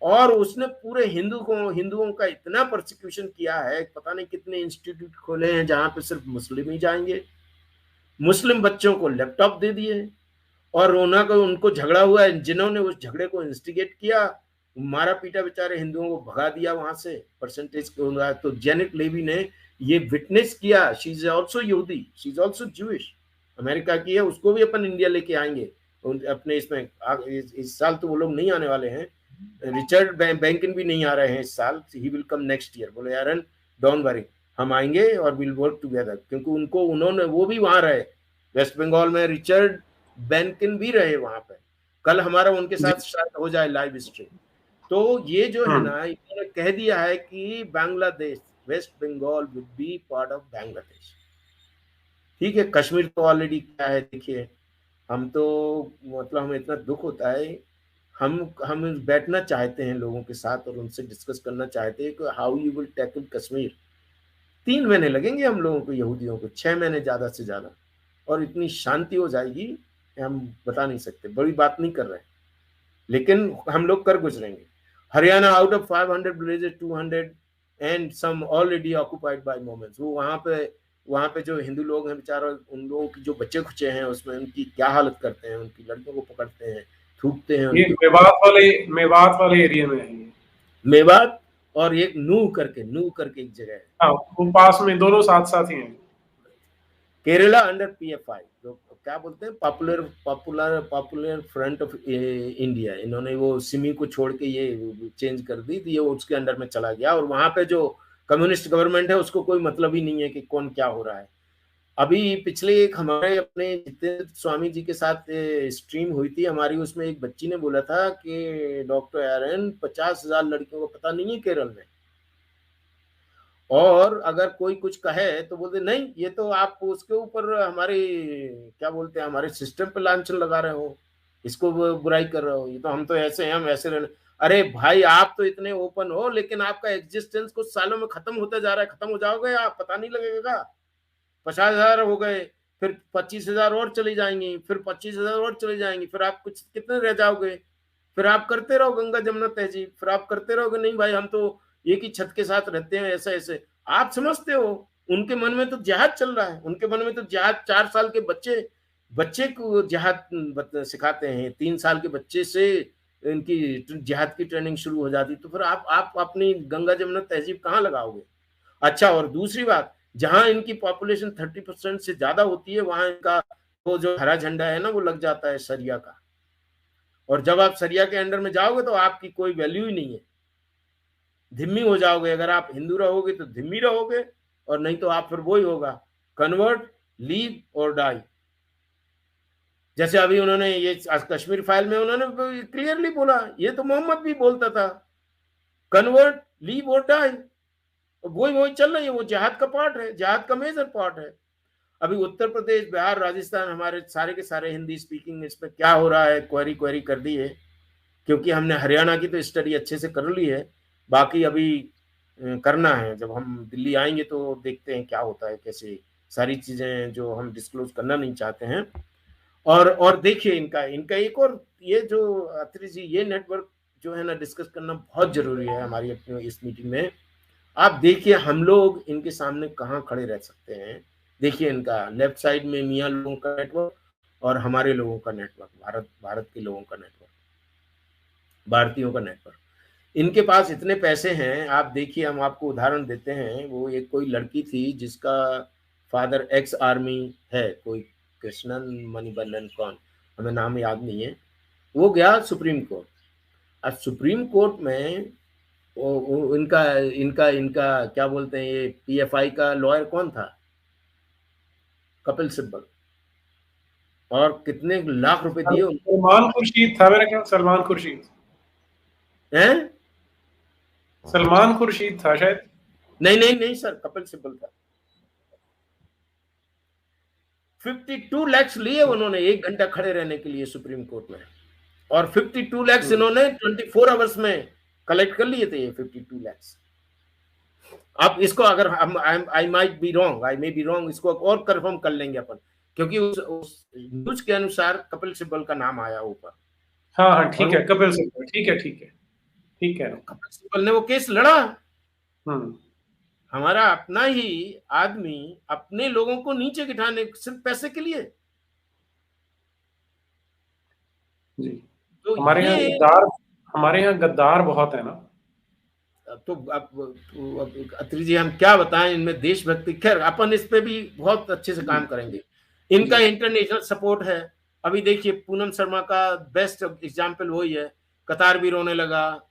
और उसने पूरे हिंदुओं का इतना प्रोसिक्यूशन किया है, पता नहीं कितने इंस्टीट्यूट खोले हैं जहां पे सिर्फ मुस्लिम ही जाएंगे, मुस्लिम बच्चों को लैपटॉप दे दिए, और उनको झगड़ा हुआ है, जिन्होंने उस झगड़े को इंस्टिगेट किया, मारा पीटा बेचारे हिंदुओं को भगा दिया वहां से, परसेंटेज तो जेनेट लेवी ने ये विटनेस किया। शी इज ऑल्सो यहूदी, she is also Jewish, America की है, उसको भी अपन इंडिया लेके आएंगे अपने इसमें। इस साल तो वो लोग नहीं आने वाले हैं, रिचर्ड बैंकिन भी नहीं आ रहे हैं इस साल, he will come next year. बोले यार डोंट वरी, हम आएंगे और विल वर्क टुगेदर, क्योंकि उन्होंने वो भी वहां रहे वेस्ट बंगाल में, रिचर्ड बैंकिन भी रहे वहां पे। कल हमारा उनके साथ शायद हो जाए लाइव स्ट्रीम। तो ये जो है ना, इन्होंने कह दिया है कि Bangladesh, west Bengal will be part of Bangladesh. ठीक है, कश्मीर तो ऑलरेडी क्या है देखिए, हम तो, मतलब हमें इतना दुख होता है, हम बैठना चाहते हैं लोगों के साथ और उनसे डिस्कस करना चाहते हैं कि how you will tackle Kashmir. 3 महीने लगेंगे हम लोगों को, यहूदियों को 6 महीने ज्यादा से ज्यादा, और इतनी शांति हो जाएगी कि हम बता नहीं सकते। बड़ी बात नहीं कर रहे, लेकिन हम लोग कर गुजरेंगे। Haryana out of 500 villages 200 and some already occupied by moments, वो वहां पे वहाँ पे जो हिंदू लोग हैं बेचारा, उन लोगों की जो बच्चे खुचे हैं उसमें उनकी क्या हालत करते हैं, उनकी लड़कियों को पकड़ते हैं, थूकते हैं ये उनकी। मेवात वाले एरिया में है ये। मेवात और एक नू करके एक जगह है। हाँ, वो पास में, दोनों साथ साथ ही हैं। केरला अंडर पीएफआई, जो क्या बोलते हैं, popular popular popular front of India, इन्होंने वो सिमी को छोड़ के ये चेंज कर दी, तो ये उसके अंडर में चला गया। और वहां पे जो कम्युनिस्ट गवर्नमेंट है उसको कोई मतलब ही नहीं है कि कौन क्या हो रहा है। अभी पिछले एक हमारे अपने जितेंद्र स्वामी जी के साथ स्ट्रीम हुई थी हमारी, उसमें एक बच्ची ने बोला था कि डॉक्टर एरन 50,000 लड़कियों को पता नहीं है केरल में, और अगर कोई कुछ कहे तो बोलते नहीं ये तो आप उसके ऊपर हमारे क्या बोलते हैं हमारे सिस्टम पे लांछन लगा रहे हो, इसको बुराई कर रहे हो, ये तो हम तो ऐसे हैं, हम ऐसे रहने। अरे भाई आप तो इतने ओपन हो, लेकिन आपका एग्जिस्टेंस कुछ सालों में खत्म होता जा रहा है, खत्म हो जाओगे आप, पता नहीं लगेगा। 50,000 हो गए, फिर 25,000 और चली जाएंगी, फिर 25,000 और चली जाएंगी, फिर आप कुछ कितने रह जाओगे। फिर आप करते रहो गंगा जमुना तहजीब, फिर आप करते रहोगे नहीं भाई हम तो एक ही छत के साथ रहते हैं, ऐसा ऐसे। आप समझते हो उनके मन में तो जिहाद चल रहा है, उनके मन में तो जिहाद, 4 साल के बच्चे बच्चे को जिहाद सिखाते हैं, 3 साल के बच्चे से इनकी जिहाद की ट्रेनिंग शुरू हो जाती। तो फिर आप अपनी गंगा जमुना तहजीब कहाँ लगाओगे। अच्छा, और दूसरी बात, जहां इनकी पॉपुलेशन 30% से ज्यादा होती है वहां इनका वो जो हरा झंडा है ना वो लग जाता है सरिया का, और जब आप सरिया के अंडर में जाओगे तो आपकी कोई वैल्यू ही नहीं है, धिम्मी हो जाओगे। अगर आप हिंदू रहोगे तो धिम्मी रहोगे, और नहीं तो आप फिर वही होगा, कन्वर्ट, लीव और डाई। जैसे अभी उन्होंने ये कश्मीर फाइल में उन्होंने क्लियरली बोला, ये तो मोहम्मद भी बोलता था, कन्वर्ट, लीव और डाई। वही वही चल रही है, वो जिहाद का पार्ट है, जिहाद का मेजर पार्ट है। अभी उत्तर प्रदेश, बिहार, राजस्थान, हमारे सारे के सारे हिंदी स्पीकिंग इसमें क्या हो रहा है, क्वेरी कर दी है, क्योंकि हमने हरियाणा की तो स्टडी अच्छे से कर ली है, बाकी अभी करना है। जब हम दिल्ली आएंगे तो देखते हैं क्या होता है, कैसे सारी चीजें जो हम डिस्क्लोज करना नहीं चाहते हैं। और देखिए इनका इनका एक और ये जो अत्री जी, ये नेटवर्क जो है ना डिस्कस करना बहुत जरूरी है हमारी अपनी इस मीटिंग में। आप देखिए हम लोग इनके सामने कहाँ खड़े रह सकते हैं। देखिए इनका लेफ्ट साइड में मियाँ लोगों का नेटवर्क और हमारे लोगों का नेटवर्क, भारत के लोगों का नेटवर्क, भारतीयों का नेटवर्क। इनके पास इतने पैसे हैं, आप देखिए, हम आपको उदाहरण देते हैं। वो एक कोई लड़की थी जिसका फादर एक्स आर्मी है, कोई कृष्णन मणिबल्लन कौन, हमें नाम याद नहीं है। वो गया सुप्रीम कोर्ट। अब सुप्रीम कोर्ट में इनका इनका इनका क्या बोलते हैं, ये पीएफआई का लॉयर कौन था, कपिल सिब्बल, और कितने लाख रुपए दिए सलमान खुर्शीद था मेरा ख्याल, सलमान खुर्शीद, हैं। सलमान खुर्शीद था शायद। नहीं नहीं नहीं सर, कपिल सिब्बल था। 52 लाख लिए उन्होंने 1 घंटा खड़े रहने के लिए सुप्रीम कोर्ट में, और 52 लाख इन्होंने 24 आवर्स में कलेक्ट कर लिए थे, ये 52 लाख। अब इसको अगर हम I might be wrong, I may be wrong, इसको और कंफर्म कर लेंगे अपन, क्योंकि उस न्यूज के अनुसार कपिल सिब्बल का नाम आया ऊपर। हाँ हाँ ठीक है, कपिल सिब्बल, ठीक है ठीक है ठीक है। कपिल सिब्बल ने वो केस लड़ा। हम्म। हमारा अपना ही आदमी अपने लोगों को नीचे गिठाने सिर्फ पैसे के लिए। जी। तो हमारे यहाँ गद्दार बहुत है ना। तो अब अत्री जी हम क्या बताएं, इनमें देशभक्ति, खैर अपन इस पे भी बहुत अच्छे से काम करेंगे। इनका इंटरनेशनल सपोर्ट है। अभी देखिए पूनम शर्मा का बेस्ट एग्जाम्पल वही है, कतार भी रोने लगा,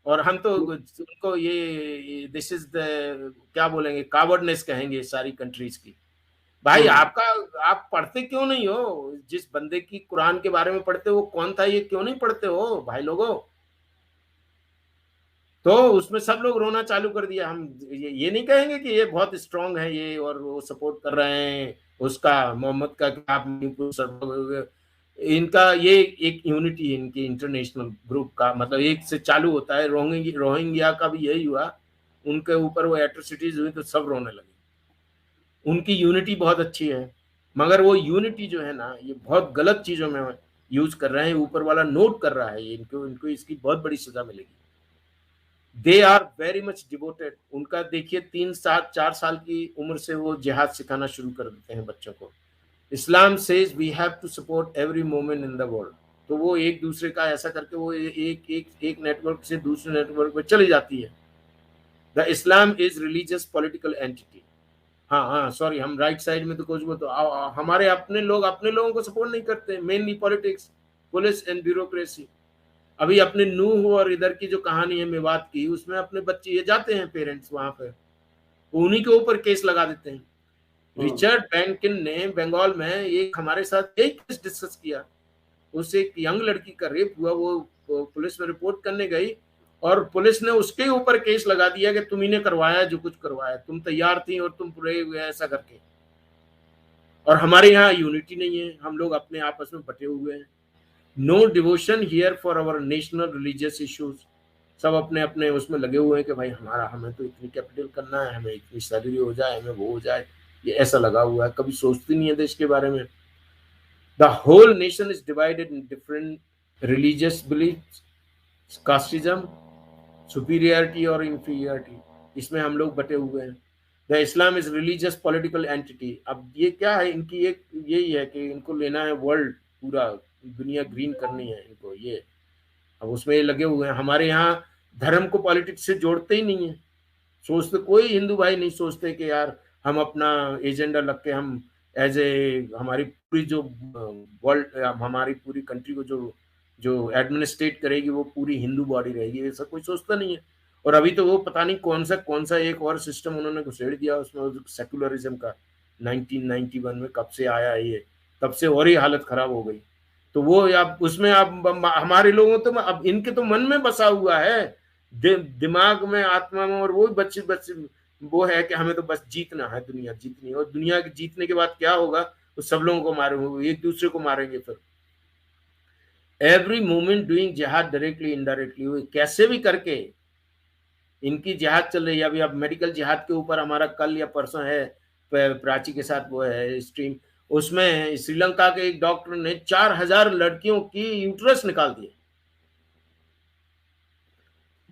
और हम तो उनको ये दिस इज द क्या बोलेंगे, कावर्डनेस कहेंगे सारी कंट्रीज की। भाई आपका आप पढ़ते क्यों नहीं हो, जिस बंदे की कुरान के बारे में पढ़ते हो वो कौन था, ये क्यों नहीं पढ़ते हो भाई लोगों। तो उसमें सब लोग रोना चालू कर दिया। हम ये नहीं कहेंगे कि ये बहुत स्ट्रांग है ये और वो सपोर्ट कर रहे हैं उसका, मोहम्मद का कि आप इनका ये एक यूनिटी है इनके इंटरनेशनल ग्रुप का, मतलब एक से चालू होता है। रोहिंग्या का भी यही हुआ, उनके ऊपर वो एट्रोसिटीज हुई तो सब रोने लगे। उनकी यूनिटी बहुत अच्छी है, मगर वो यूनिटी जो है ना ये बहुत गलत चीजों में यूज कर रहे हैं। ऊपर वाला नोट कर रहा है, इनको इनको इसकी बहुत बड़ी सजा मिलेगी। They are very much devoted. उनका देखिए 3 साल 4 साल की उम्र से वो जिहाद सिखाना शुरू कर देते हैं बच्चों को। Islam says we have to support every moment in the world. तो वो एक दूसरे का ऐसा करके वो एक नेटवर्क से दूसरे नेटवर्क पे चली जाती है। The Islam is religious political entity. हाँ हाँ सॉरी, हम राइट साइड में तो कुछ वो तो हमारे अपने लोग अपने लोगों को सपोर्ट नहीं करते, mainly politics, police and bureaucracy. अभी अपने नूह और इधर की जो कहानी है मेवात की, उसमें अपने बच्चे ये जाते हैं पेरेंट्स वहां पर, उन्हीं के ऊपर केस लगा देते हैं। रिचर्ड बैंकिन ने बंगाल में एक हमारे साथ एक केस डिस्कस किया। उससे एक यंग लड़की का रेप हुआ, वो पुलिस में रिपोर्ट करने गई और पुलिस ने उसके ऊपर केस लगा दिया कि तुम इन्हें करवाया, जो कुछ करवाया, तुम तैयार थी और तुम पूरे ऐसा करके। और हमारे यहाँ यूनिटी नहीं है, हम लोग अपने आपस में बटे हुए हैं। No devotion here for our national religious issues. सब अपने अपने उसमें लगे हुए हैं कि भाई हमें तो इतनी कैपिटल करना है, हमें इतनी सैलरी हो जाए, हमें वो हो जाए, ये ऐसा लगा हुआ है, कभी सोचती नहीं है देश के बारे में। The whole nation is divided in different religious belief, casteism, superiority और इंफीरियरिटी, इसमें हम लोग बटे हुए हैं। The Islam is religious political entity. अब ये क्या है, इनकी एक यही है कि इनको लेना है वर्ल्ड, पूरा दुनिया ग्रीन करनी है इनको, ये अब उसमें ये लगे हुए हैं। हमारे यहाँ धर्म को पॉलिटिक्स से जोड़ते ही नहीं है। सोचते कोई हिंदू भाई नहीं सोचते कि यार हम अपना एजेंडा लग के हम एज ए हमारी पूरी जो वर्ल्ड, हमारी पूरी कंट्री को जो जो एडमिनिस्ट्रेट करेगी वो पूरी हिंदू बॉडी रहेगी, ऐसा कोई सोचता नहीं है। और अभी तो वो पता नहीं कौन सा एक और सिस्टम उन्होंने घुसेड़ दिया उसमें, सेकुलरिज्म का, 1991 में कब से आया है ये, तब से और ही हालत खराब हो गई। तो वो अब उसमें अब हमारे लोगों तो अब इनके तो मन में बसा हुआ है, दिमाग में, आत्मा में, और वो बच्चे बच्चे वो है कि हमें तो बस जीतना है, दुनिया जीतनी है, और दुनिया के जीतने के बाद क्या होगा, तो सब लोगों को मारेंगे, एक दूसरे को मारेंगे। फिर एवरी मोमेंट डूइंग जिहाद डायरेक्टली इनडायरेक्टली, कैसे भी करके इनकी जिहाद चल रही है। अभी अब मेडिकल जिहाद के ऊपर हमारा कल या परसों है प्राची के साथ वो है स्ट्रीम, उसमें श्रीलंका के एक डॉक्टर ने 4000 लड़कियों की यूट्रस निकाल दिए।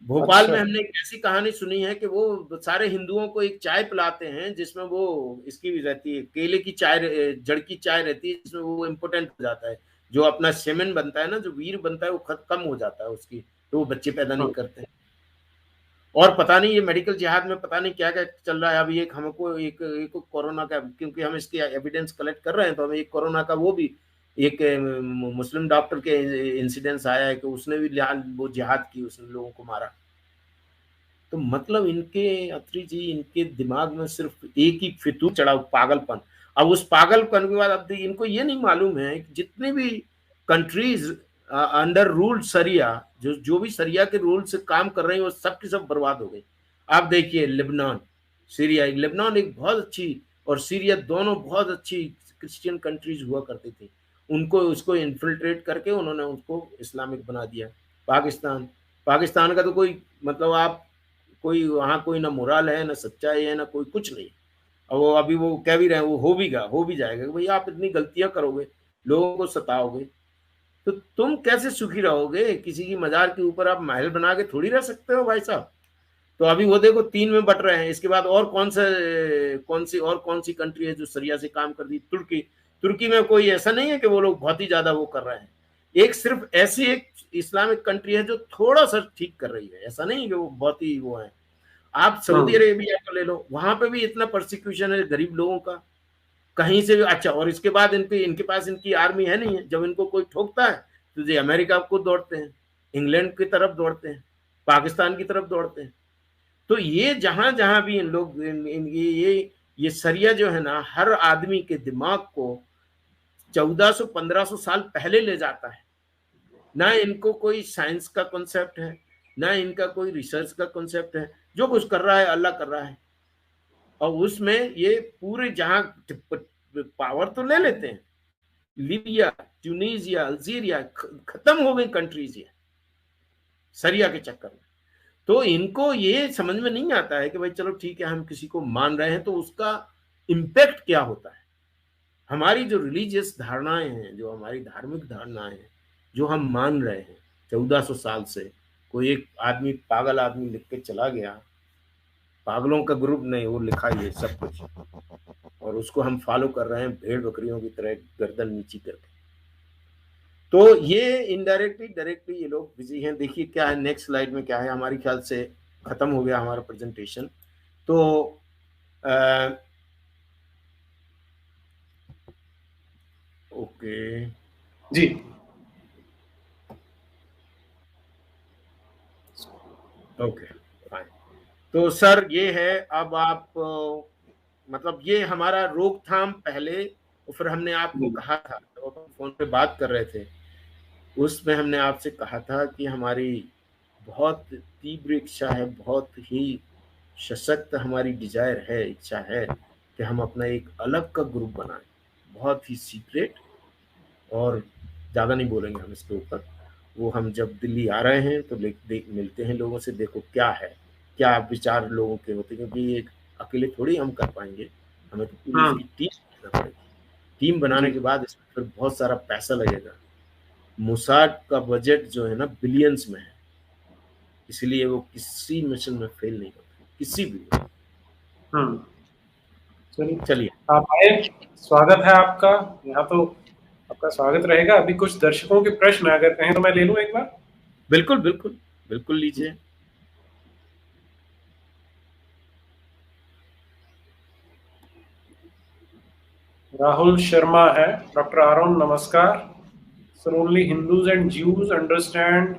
भोपाल में हमने एक ऐसी कहानी सुनी है कि वो सारे हिंदुओं को एक चाय पिलाते हैं जिसमें वो इसकी भी रहती है, केले की चाय, जड़ की चाय रहती है, जिसमें वो इम्पोर्टेंट हो जाता है, जो अपना सेमेन बनता है ना, जो वीर बनता है, वो कम हो जाता है उसकी, तो वो बच्चे पैदा नहीं करते हैं। और पता नहीं ये मेडिकल जिहाद में पता नहीं क्या क्या चल रहा है। अभी एक हमको एक कोरोना का, क्योंकि हम इसके एविडेंस कलेक्ट कर रहे हैं, तो हमें एक कोरोना का वो भी एक मुस्लिम डॉक्टर के इंसिडेंस आया है कि उसने भी वो जिहाद की, उसने लोगों को मारा। तो मतलब इनके अत्री जी, इनके दिमाग में सिर्फ एक ही फितूर चढ़ा, पागलपन। अब उस पागलपन के बाद अब इनको ये नहीं मालूम है कि जितने भी कंट्रीज अंडर रूल सरिया, जो भी सरिया के रूल से काम कर रहे हैं, वो सब की सब बर्बाद हो गई। आप देखिए लेबनान, सीरिया, लेबनान एक बहुत अच्छी और सीरिया दोनों बहुत अच्छी क्रिश्चियन कंट्रीज हुआ करती थी, उनको उसको इन्फिल्ट्रेट करके उन्होंने उसको इस्लामिक बना दिया। पाकिस्तान, पाकिस्तान का तो कोई मतलब आप कोई वहाँ कोई ना मोरल है, ना सच्चाई है, ना कोई कुछ नहीं। और वो अभी वो कह भी रहे हैं, वो हो भी जाएगा। भैया आप इतनी गलतियां करोगे, लोगों को सताओगे, तो तुम कैसे सुखी रहोगे? किसी की मजार के ऊपर आप महल बना के थोड़ी रह सकते हो भाई साहब। तो अभी वो देखो 3 में बट रहे हैं। इसके बाद और कौन सी कंट्री है जो सरिया से काम कर दी? तुर्की। तुर्की में कोई ऐसा नहीं है कि वो लोग बहुत ही ज्यादा वो कर रहे हैं, एक सिर्फ ऐसी एक इस्लामिक कंट्री है जो थोड़ा सा ठीक कर रही है, ऐसा नहीं है कि वो बहुत ही वो है। आप सऊदी अरेबिया को ले लो, वहां पे भी इतना प्रोसिक्यूशन है गरीब लोगों का, कहीं से भी। अच्छा, और इसके बाद इनके पास इनकी आर्मी है नहीं है, जब इनको कोई ठोकता है तो ये अमेरिका को दौड़ते हैं, इंग्लैंड की तरफ दौड़ते हैं, पाकिस्तान की तरफ दौड़ते हैं। तो ये जहां जहां भी इन लोग ये सरिया जो है ना, हर आदमी के दिमाग को 1400-1500 साल पहले ले जाता है। ना इनको कोई साइंस का कॉन्सेप्ट है, ना इनका कोई रिसर्च का कॉन्सेप्ट है, जो कुछ कर रहा है अल्लाह कर रहा है। और उसमें ये पूरे जहां पावर तो ले लेते हैं, लीबिया, ट्यूनीसिया, अल्जीरिया, खत्म हो गई कंट्रीज ये सरिया के चक्कर में। तो इनको ये समझ में नहीं आता है कि भाई चलो ठीक है, हम किसी को मान रहे हैं तो उसका इम्पैक्ट क्या होता है। हमारी जो रिलीजियस धारणाएं हैं, जो हमारी धार्मिक धारणाएं हैं, जो हम मान रहे हैं 1400 साल से, कोई एक आदमी, पागल आदमी लिख के चला गया, पागलों का ग्रुप नहीं, वो लिखा ही है सब कुछ, और उसको हम फॉलो कर रहे हैं भेड़ बकरियों की तरह गर्दन नीची करके। तो ये इनडायरेक्टली डायरेक्टली ये लोग बिजी हैं। देखिए क्या है नेक्स्ट स्लाइड में, क्या है, हमारी ख्याल से खत्म हो गया हमारा प्रेजेंटेशन। तो ओके जी, ओके फाइन। तो सर ये है, अब आप मतलब ये हमारा रोकथाम पहले, और फिर हमने आपको कहा था, तो अपन फोन पे बात कर रहे थे, उसमें हमने आपसे कहा था कि हमारी बहुत तीव्र इच्छा है, बहुत ही सशक्त हमारी डिजायर है, इच्छा है कि हम अपना एक अलग का ग्रुप बनाएं, बहुत ही सीक्रेट, और ज़्यादा नहीं बोलेंगे हम इसके ऊपर। वो हम जब दिल्ली आ रहे हैं तो मिलते हैं लोगों से, देखो क्या है, क्या विचार लोगों के होते हैं, क्योंकि एक अकेले थोड़ी हम कर पाएंगे, हमें तो पूरी इसकी टीम बनाना पड़ेगी। टीम बनाने के बाद इसमें फिर बहुत सारा पैसा लगेगा। मोसाद का बजट जो है ना बिलियंस में है, इसलिए वो किसी मिशन में फेल नहीं होता, किसी भी। चलिए आप आए, स्वागत है आपका यहाँ। तो आपका स्वागत रहेगा। अभी कुछ दर्शकों के प्रश्न अगर कहें तो मैं ले लूं एक बार। बिल्कुल बिल्कुल बिल्कुल लीजिए। राहुल शर्मा है, डॉक्टर आरोन नमस्कार। Sir, only Hindus and Jews understand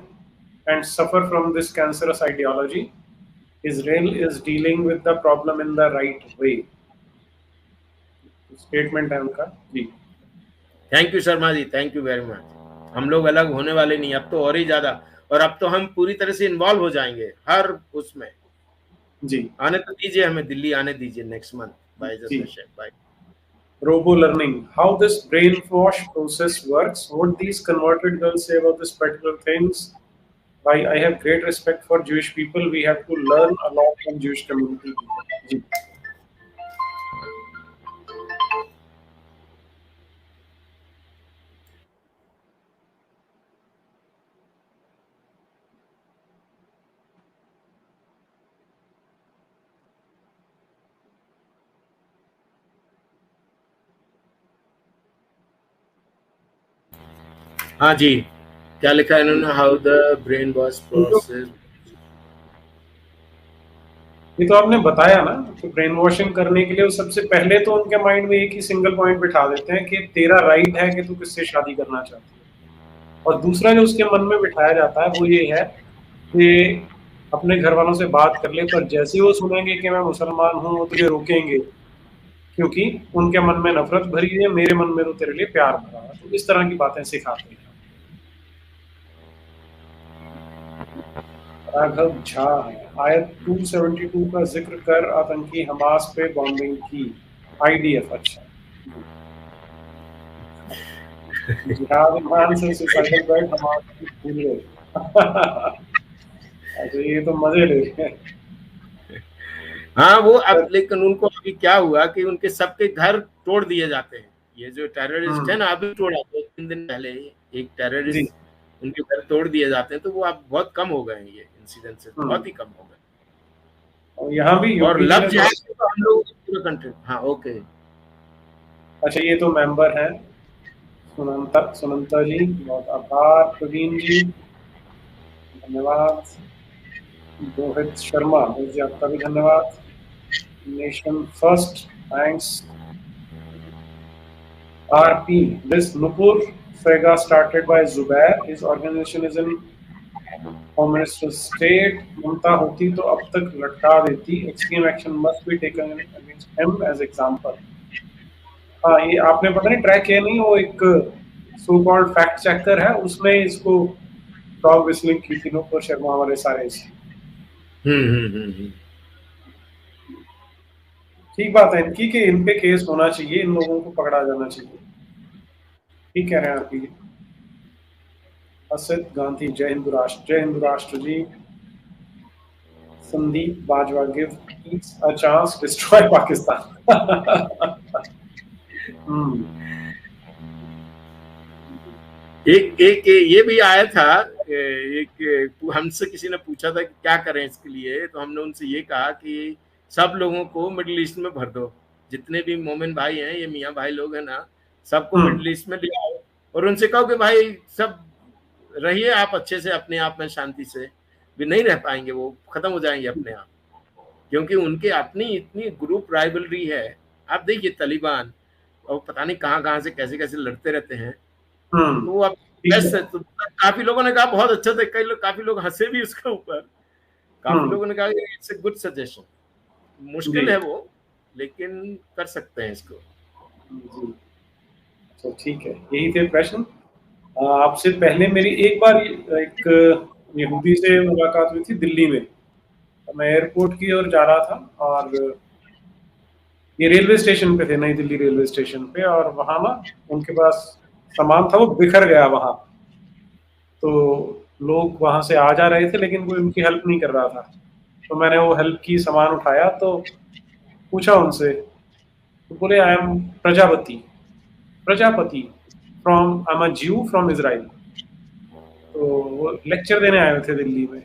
and suffer from this cancerous ideology. Israel is dealing with the problem in the right way. Statement है उनका जी। Thank you Sharma ji, thank you very much. हम लोग अलग होने वाले नहीं, अब तो और ही ज्यादा, और अब तो हम पूरी तरह से इन्वॉल्व हो जाएंगे हर उसमें जी। आने तो दीजिए, हमें दिल्ली आने दीजिए next month bye bye. Robo learning, how this brainwash process works, what these converted girls say about this particular things. Why I have great respect for Jewish people. We have to learn a lot from Jewish community. जी। हाँ जी, क्या लिखा है इन्होंने, how the brain wash process. ये तो आपने बताया ना कि ब्रेन वॉशिंग करने के लिए सबसे पहले तो उनके माइंड में एक ही सिंगल पॉइंट बिठा देते हैं कि तेरा राइट है कि तू किससे शादी करना चाहती है। और दूसरा जो उसके मन में बिठाया जाता है वो ये है कि अपने घर वालों से बात कर ले, पर जैसे ही वो सुनेंगे कि मैं मुसलमान हूँ वो तुझे रोकेंगे, क्योंकि उनके मन में नफरत भरी है, मेरे मन में तो तेरे लिए प्यार भरा है। तो इस तरह की बातें सिखाते हैं। राघव झा है, आयत 272 का जिक्र कर आतंकी हमास पे बॉम्बिंग की, आईडीएफ। अच्छा, जिहाद ईमान से सुसाइडल बेट हमास की भूल गए। अच्छा, ये तो मजे ले रहे हैं। हाँ वो अब, लेकिन उनको अभी क्या हुआ कि उनके सबके घर तोड़ दिए जाते हैं। ये जो टेररिस्ट है ना, अभी तोड़ा 2-3 दिन पहले एक टेररिस्ट, उनके घर तोड़ दिए जाते हैं, तो वो अब बहुत कम हो गए हैं, ये इंसिडेंट से बहुत ही कम हो गए। और यहाँ भी और लव जिहाद तो हम लोग पूरा कंट्री। हाँ ओके। अच्छा, ये तो मेंबर है सुनंता जी, बहुत आभार। प्रवीण जी धन्यवाद। रोहित शर्मा जी, आपका भी धन्यवाद। Nation first, thanks. RP, this Nupur Fega started by Zubair. His organization is in Home Minister State. ममता होती तो अब तक लटका देती. Extreme action must be taken against him as example. हाँ, ये आपने पता नहीं ट्रैक किया नहीं, वो एक सो कॉल्ड फैक्ट चेकर है, उसने इसको डॉग विस्लिंग की थी नुपुर शर्मा वाले सारे। ठीक बात है इनकी कि इन पे केस होना चाहिए, इन लोगों को पकड़ा जाना चाहिए। ठीक कह रहे हैं आप। असित गांधी, जय हिंदू राष्ट्र, जय हिंदू राष्ट्र जी। Sandeep Bajwa, give each a chance destroy Pakistan. एक ये भी आया था एक हमसे किसी ने पूछा था कि क्या करें इसके लिए, तो हमने उनसे ये कहा कि सब लोगों को मिडिल ईस्ट में भर दो, जितने भी मोमिन भाई हैं, ये मियाँ भाई लोग हैं ना, सबको मिडिल ईस्ट में ले आओ और उनसे कहो कि भाई सब रहिए आप अच्छे से अपने आप में शांति से। भी नहीं रह पाएंगे, वो खत्म हो जाएंगे अपने आप, क्योंकि उनके अपनी इतनी ग्रुप राइवलरी है। आप देखिए तालिबान और पता नहीं कहाँ से कैसे कैसे लड़ते रहते हैं। तो अब तो काफी लोगों ने कहा बहुत अच्छा था, काफी लोग हंसे भी उसके ऊपर, काफी लोगों ने कहा इट्स ए गुड सजेशन। मुश्किल है वो, लेकिन कर सकते हैं इसको। तो ठीक है, यही थे प्रश्न। आपसे पहले मेरी एक बार एक यहूदी से मुलाकात हुई थी दिल्ली में। मैं एयरपोर्ट की ओर जा रहा था और ये रेलवे स्टेशन पे थे, नई दिल्ली रेलवे स्टेशन पे, और वहां ना उनके पास सामान था वो बिखर गया वहां। तो लोग वहां से आ जा रहे थे लेकिन कोई उनकी हेल्प नहीं कर रहा था। तो मैंने वो हेल्प की, सामान उठाया, तो पूछा उनसे, तो बोले I am Prajapati from I am a ज्यू फ्रॉम इजराइल। तो वो लेक्चर देने आए थे दिल्ली में।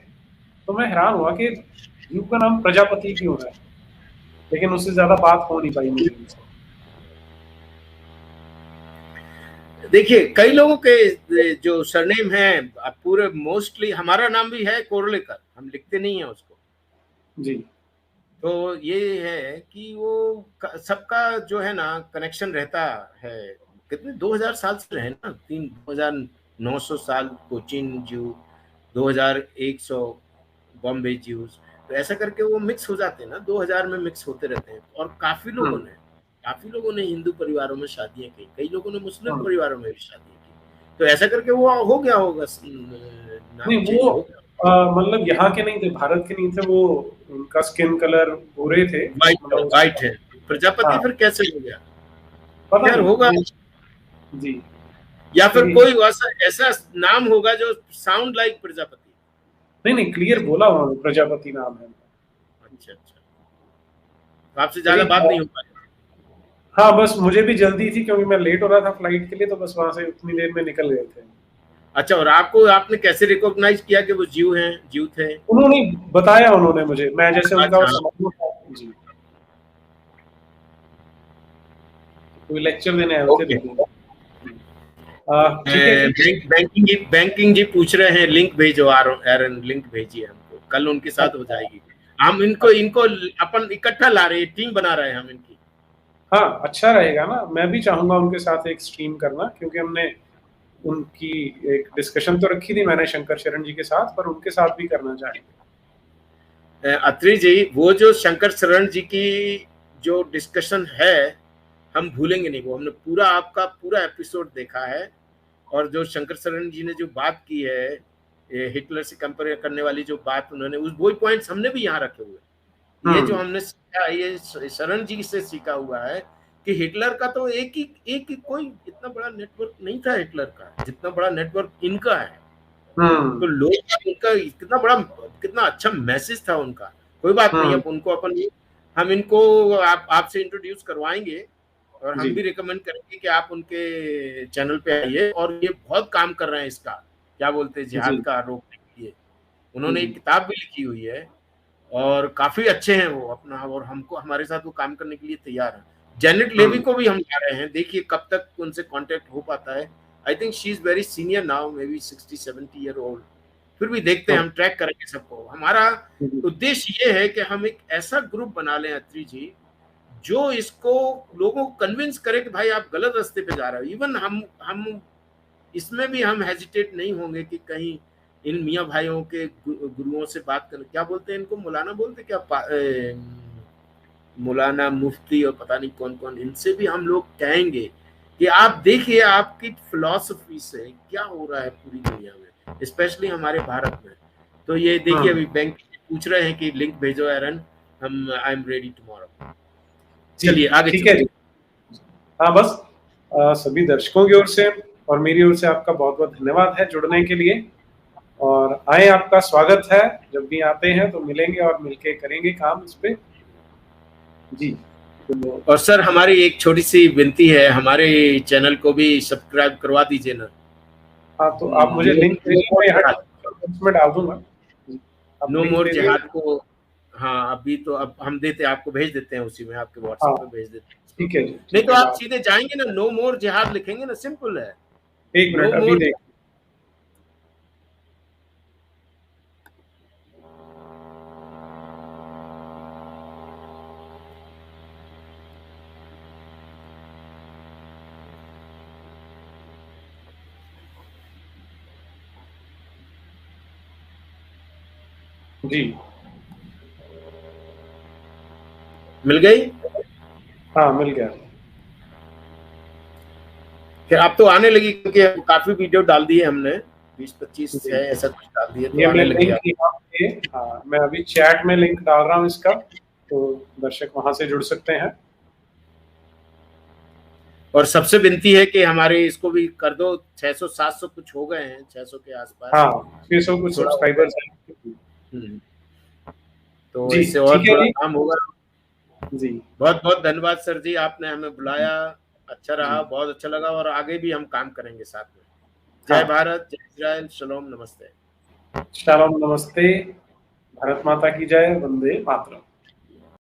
तो मैं हैरान हुआ कि ज्यू का नाम प्रजापति क्यों है, लेकिन उससे ज्यादा बात हो नहीं पाई मुझे उनसे। देखिए कई लोगों के जो सरनेम है पूरे, मोस्टली हमारा नाम भी है कोरलेकर, हम लिखते नहीं है उसको जी। तो ये है कि वो सबका जो है ना कनेक्शन रहता है। कितने 2000 साल से रहे ना, 2900 साल कोचिन ज्यू, 2100 बॉम्बे ज्यूज, तो ऐसा करके वो मिक्स हो जाते हैं ना, 2000 में मिक्स होते रहते हैं। और काफी लोगों ने हिंदू परिवारों में शादियां की, कई लोगों ने मुस्लिम परिवारों में भी शादियां की, तो ऐसा करके वो हो गया होगा। नहीं, वो मतलब यहाँ के नहीं थे, भारत के नहीं थे, वो उनका स्किन कलर भूरे थे, वाइट है। प्रजापति फिर कैसे हो गया, पता नहीं होगा जी, या फिर कोई ऐसा नाम होगा जो साउंड लाइक प्रजापति। नहीं क्लियर बोला उन्होंने प्रजापति नाम है। अच्छा, आपसे ज्यादा बात नहीं हो पाई। हाँ, बस मुझे भी जल्दी थी क्योंकि मैं लेट हो रहा था फ्लाइट के लिए, तो बस वहां से उतनी देर में निकल गए थे। अच्छा, और आपने कैसे रिकॉग्नाइज किया कि वो ज्यू थे? उन्होंने बताया, उन्होंने मुझे, मैं जैसे उनका जी कोई लेक्चर देने आए थे। बैंकिंग जी पूछ रहे हैं लिंक भेजो, एरन लिंक भेजिए हमको, कल उनके साथ हो जाएगी। हम इनको अपन इकट्ठा ला रहे हैं, टीम बना रहे हैं हम इनकी। हाँ, अच्छा रहेगा ना, मैं भी चाहूंगा उनके साथ एक स्ट्रीम करना, क्योंकि हमने उनकी एक डिस्कशन तो रखी थी मैंने शंकर शरण जी के साथ, पर उनके साथ भी करना चाहेंगे। अत्री जी, वो जो शंकर शरण जी की जो डिस्कशन है हम भूलेंगे नहीं, वो हमने पूरा आपका पूरा एपिसोड देखा है। और जो शंकर शरण जी ने जो बात की है हिटलर से कंपेयर करने वाली जो बात उन्होंने, उस वही पॉइंट्स हमने भी यहाँ रखे हुए। ये जो हमने सीखा, ये शरण जी से सीखा हुआ है कि हिटलर का तो एक ही कोई इतना बड़ा नेटवर्क नहीं था हिटलर का, जितना बड़ा नेटवर्क इनका है। तो लोग उनका कितना अच्छा मैसेज था उनका। कोई बात नहीं, अब उनको हम इनको आपसे इंट्रोड्यूस करवाएंगे और हम भी रिकमेंड करेंगे कि आप उनके चैनल पे आइए। और ये बहुत काम कर रहे हैं इसका, क्या बोलते हैं, जिहाद का रोकने के लिए। उन्होंने एक किताब भी लिखी हुई है और काफी अच्छे हैं वो अपना, और हमको हमारे साथ वो काम करने के लिए तैयार है। जेनेट लेवी को भी हम ला रहे हैं, देखिए कब तक उनसे कांटेक्ट हो पाता है। आई think she is very senior now, may be 60-70 year old. फिर भी देखते हैं, हम ट्रैक करेंगे सबको। हमारा उद्देश्य ये है कि हम एक ऐसा ग्रुप बना लें अत्री जी, जो इसको लोगों को कन्विंस करे कि भाई आप गलत रास्ते पे जा रहे हो। इवन हम इसमें भी हम हेजिटेट नहीं होंगे कि कहीं इन मियाँ भाइयों के गुरुओं से बात करना, क्या बोलते हैं इनको, मौलाना बोलते क्या, मौलाना, मुफ्ती और पता नहीं कौन कौन, इनसे भी हम लोग कहेंगे कि आप देखिए आपकी फिलॉसफी से क्या हो रहा है पूरी दुनिया में, स्पेशली हमारे भारत में। तो ये देखिए अभी बैंक पूछ रहे हैं कि लिंक भेजो एरन, हम आई एम रेडी टुमारो। चलिए आगे। ठीक है। हाँ, बस सभी दर्शकों की ओर से और मेरी ओर से आपका बहुत बहुत धन्यवाद है जुड़ने के लिए। और आए, आपका स्वागत है, जब भी आते हैं तो मिलेंगे और मिलके करेंगे काम इस पे जी। और सर हमारी एक छोटी सी विनती है, हमारे चैनल को भी सब्सक्राइब करवा दीजिए ना। हाँ, तो आप मुझे लिंक भेजिए, इसमें डाल दूंगा। नो मोर जिहाद को, हाँ अभी तो अब हम देते आपको भेज देते हैं, उसी में आपके व्हाट्सएप पे भेज देते हैं। ठीक है जी। नहीं तो आप सीधे जाएंगे ना, नो मोर जिहाद लिखेंगे ना, सिंपल है। एक मिनट अभी देख। जी मिल गई? हाँ मिल गया। फिर आप तो आने लगी, क्योंकि काफी वीडियो डाल दिए हमने, 20-25 है ऐसा कुछ डाल दिए, तो आने लगी। हाँ मैं अभी चैट में लिंक डाल रहा हूँ इसका, तो दर्शक वहां से जुड़ सकते हैं। और सबसे विनती है कि हमारे इसको भी कर दो, 600-700 कुछ हो गए हैं, 600 के आसपास। हाँ 600 कुछ सब्सक्राइबर्स हैं। तो इससे और थोड़ा काम होगा जी। बहुत बहुत धन्यवाद सर जी, आपने हमें बुलाया, अच्छा रहा, बहुत अच्छा लगा, और आगे भी हम काम करेंगे साथ में। जय भारत, जय इस्राइल, शलोम, नमस्ते। शलोम, नमस्ते, भारत माता की जय, वंदे मातरम।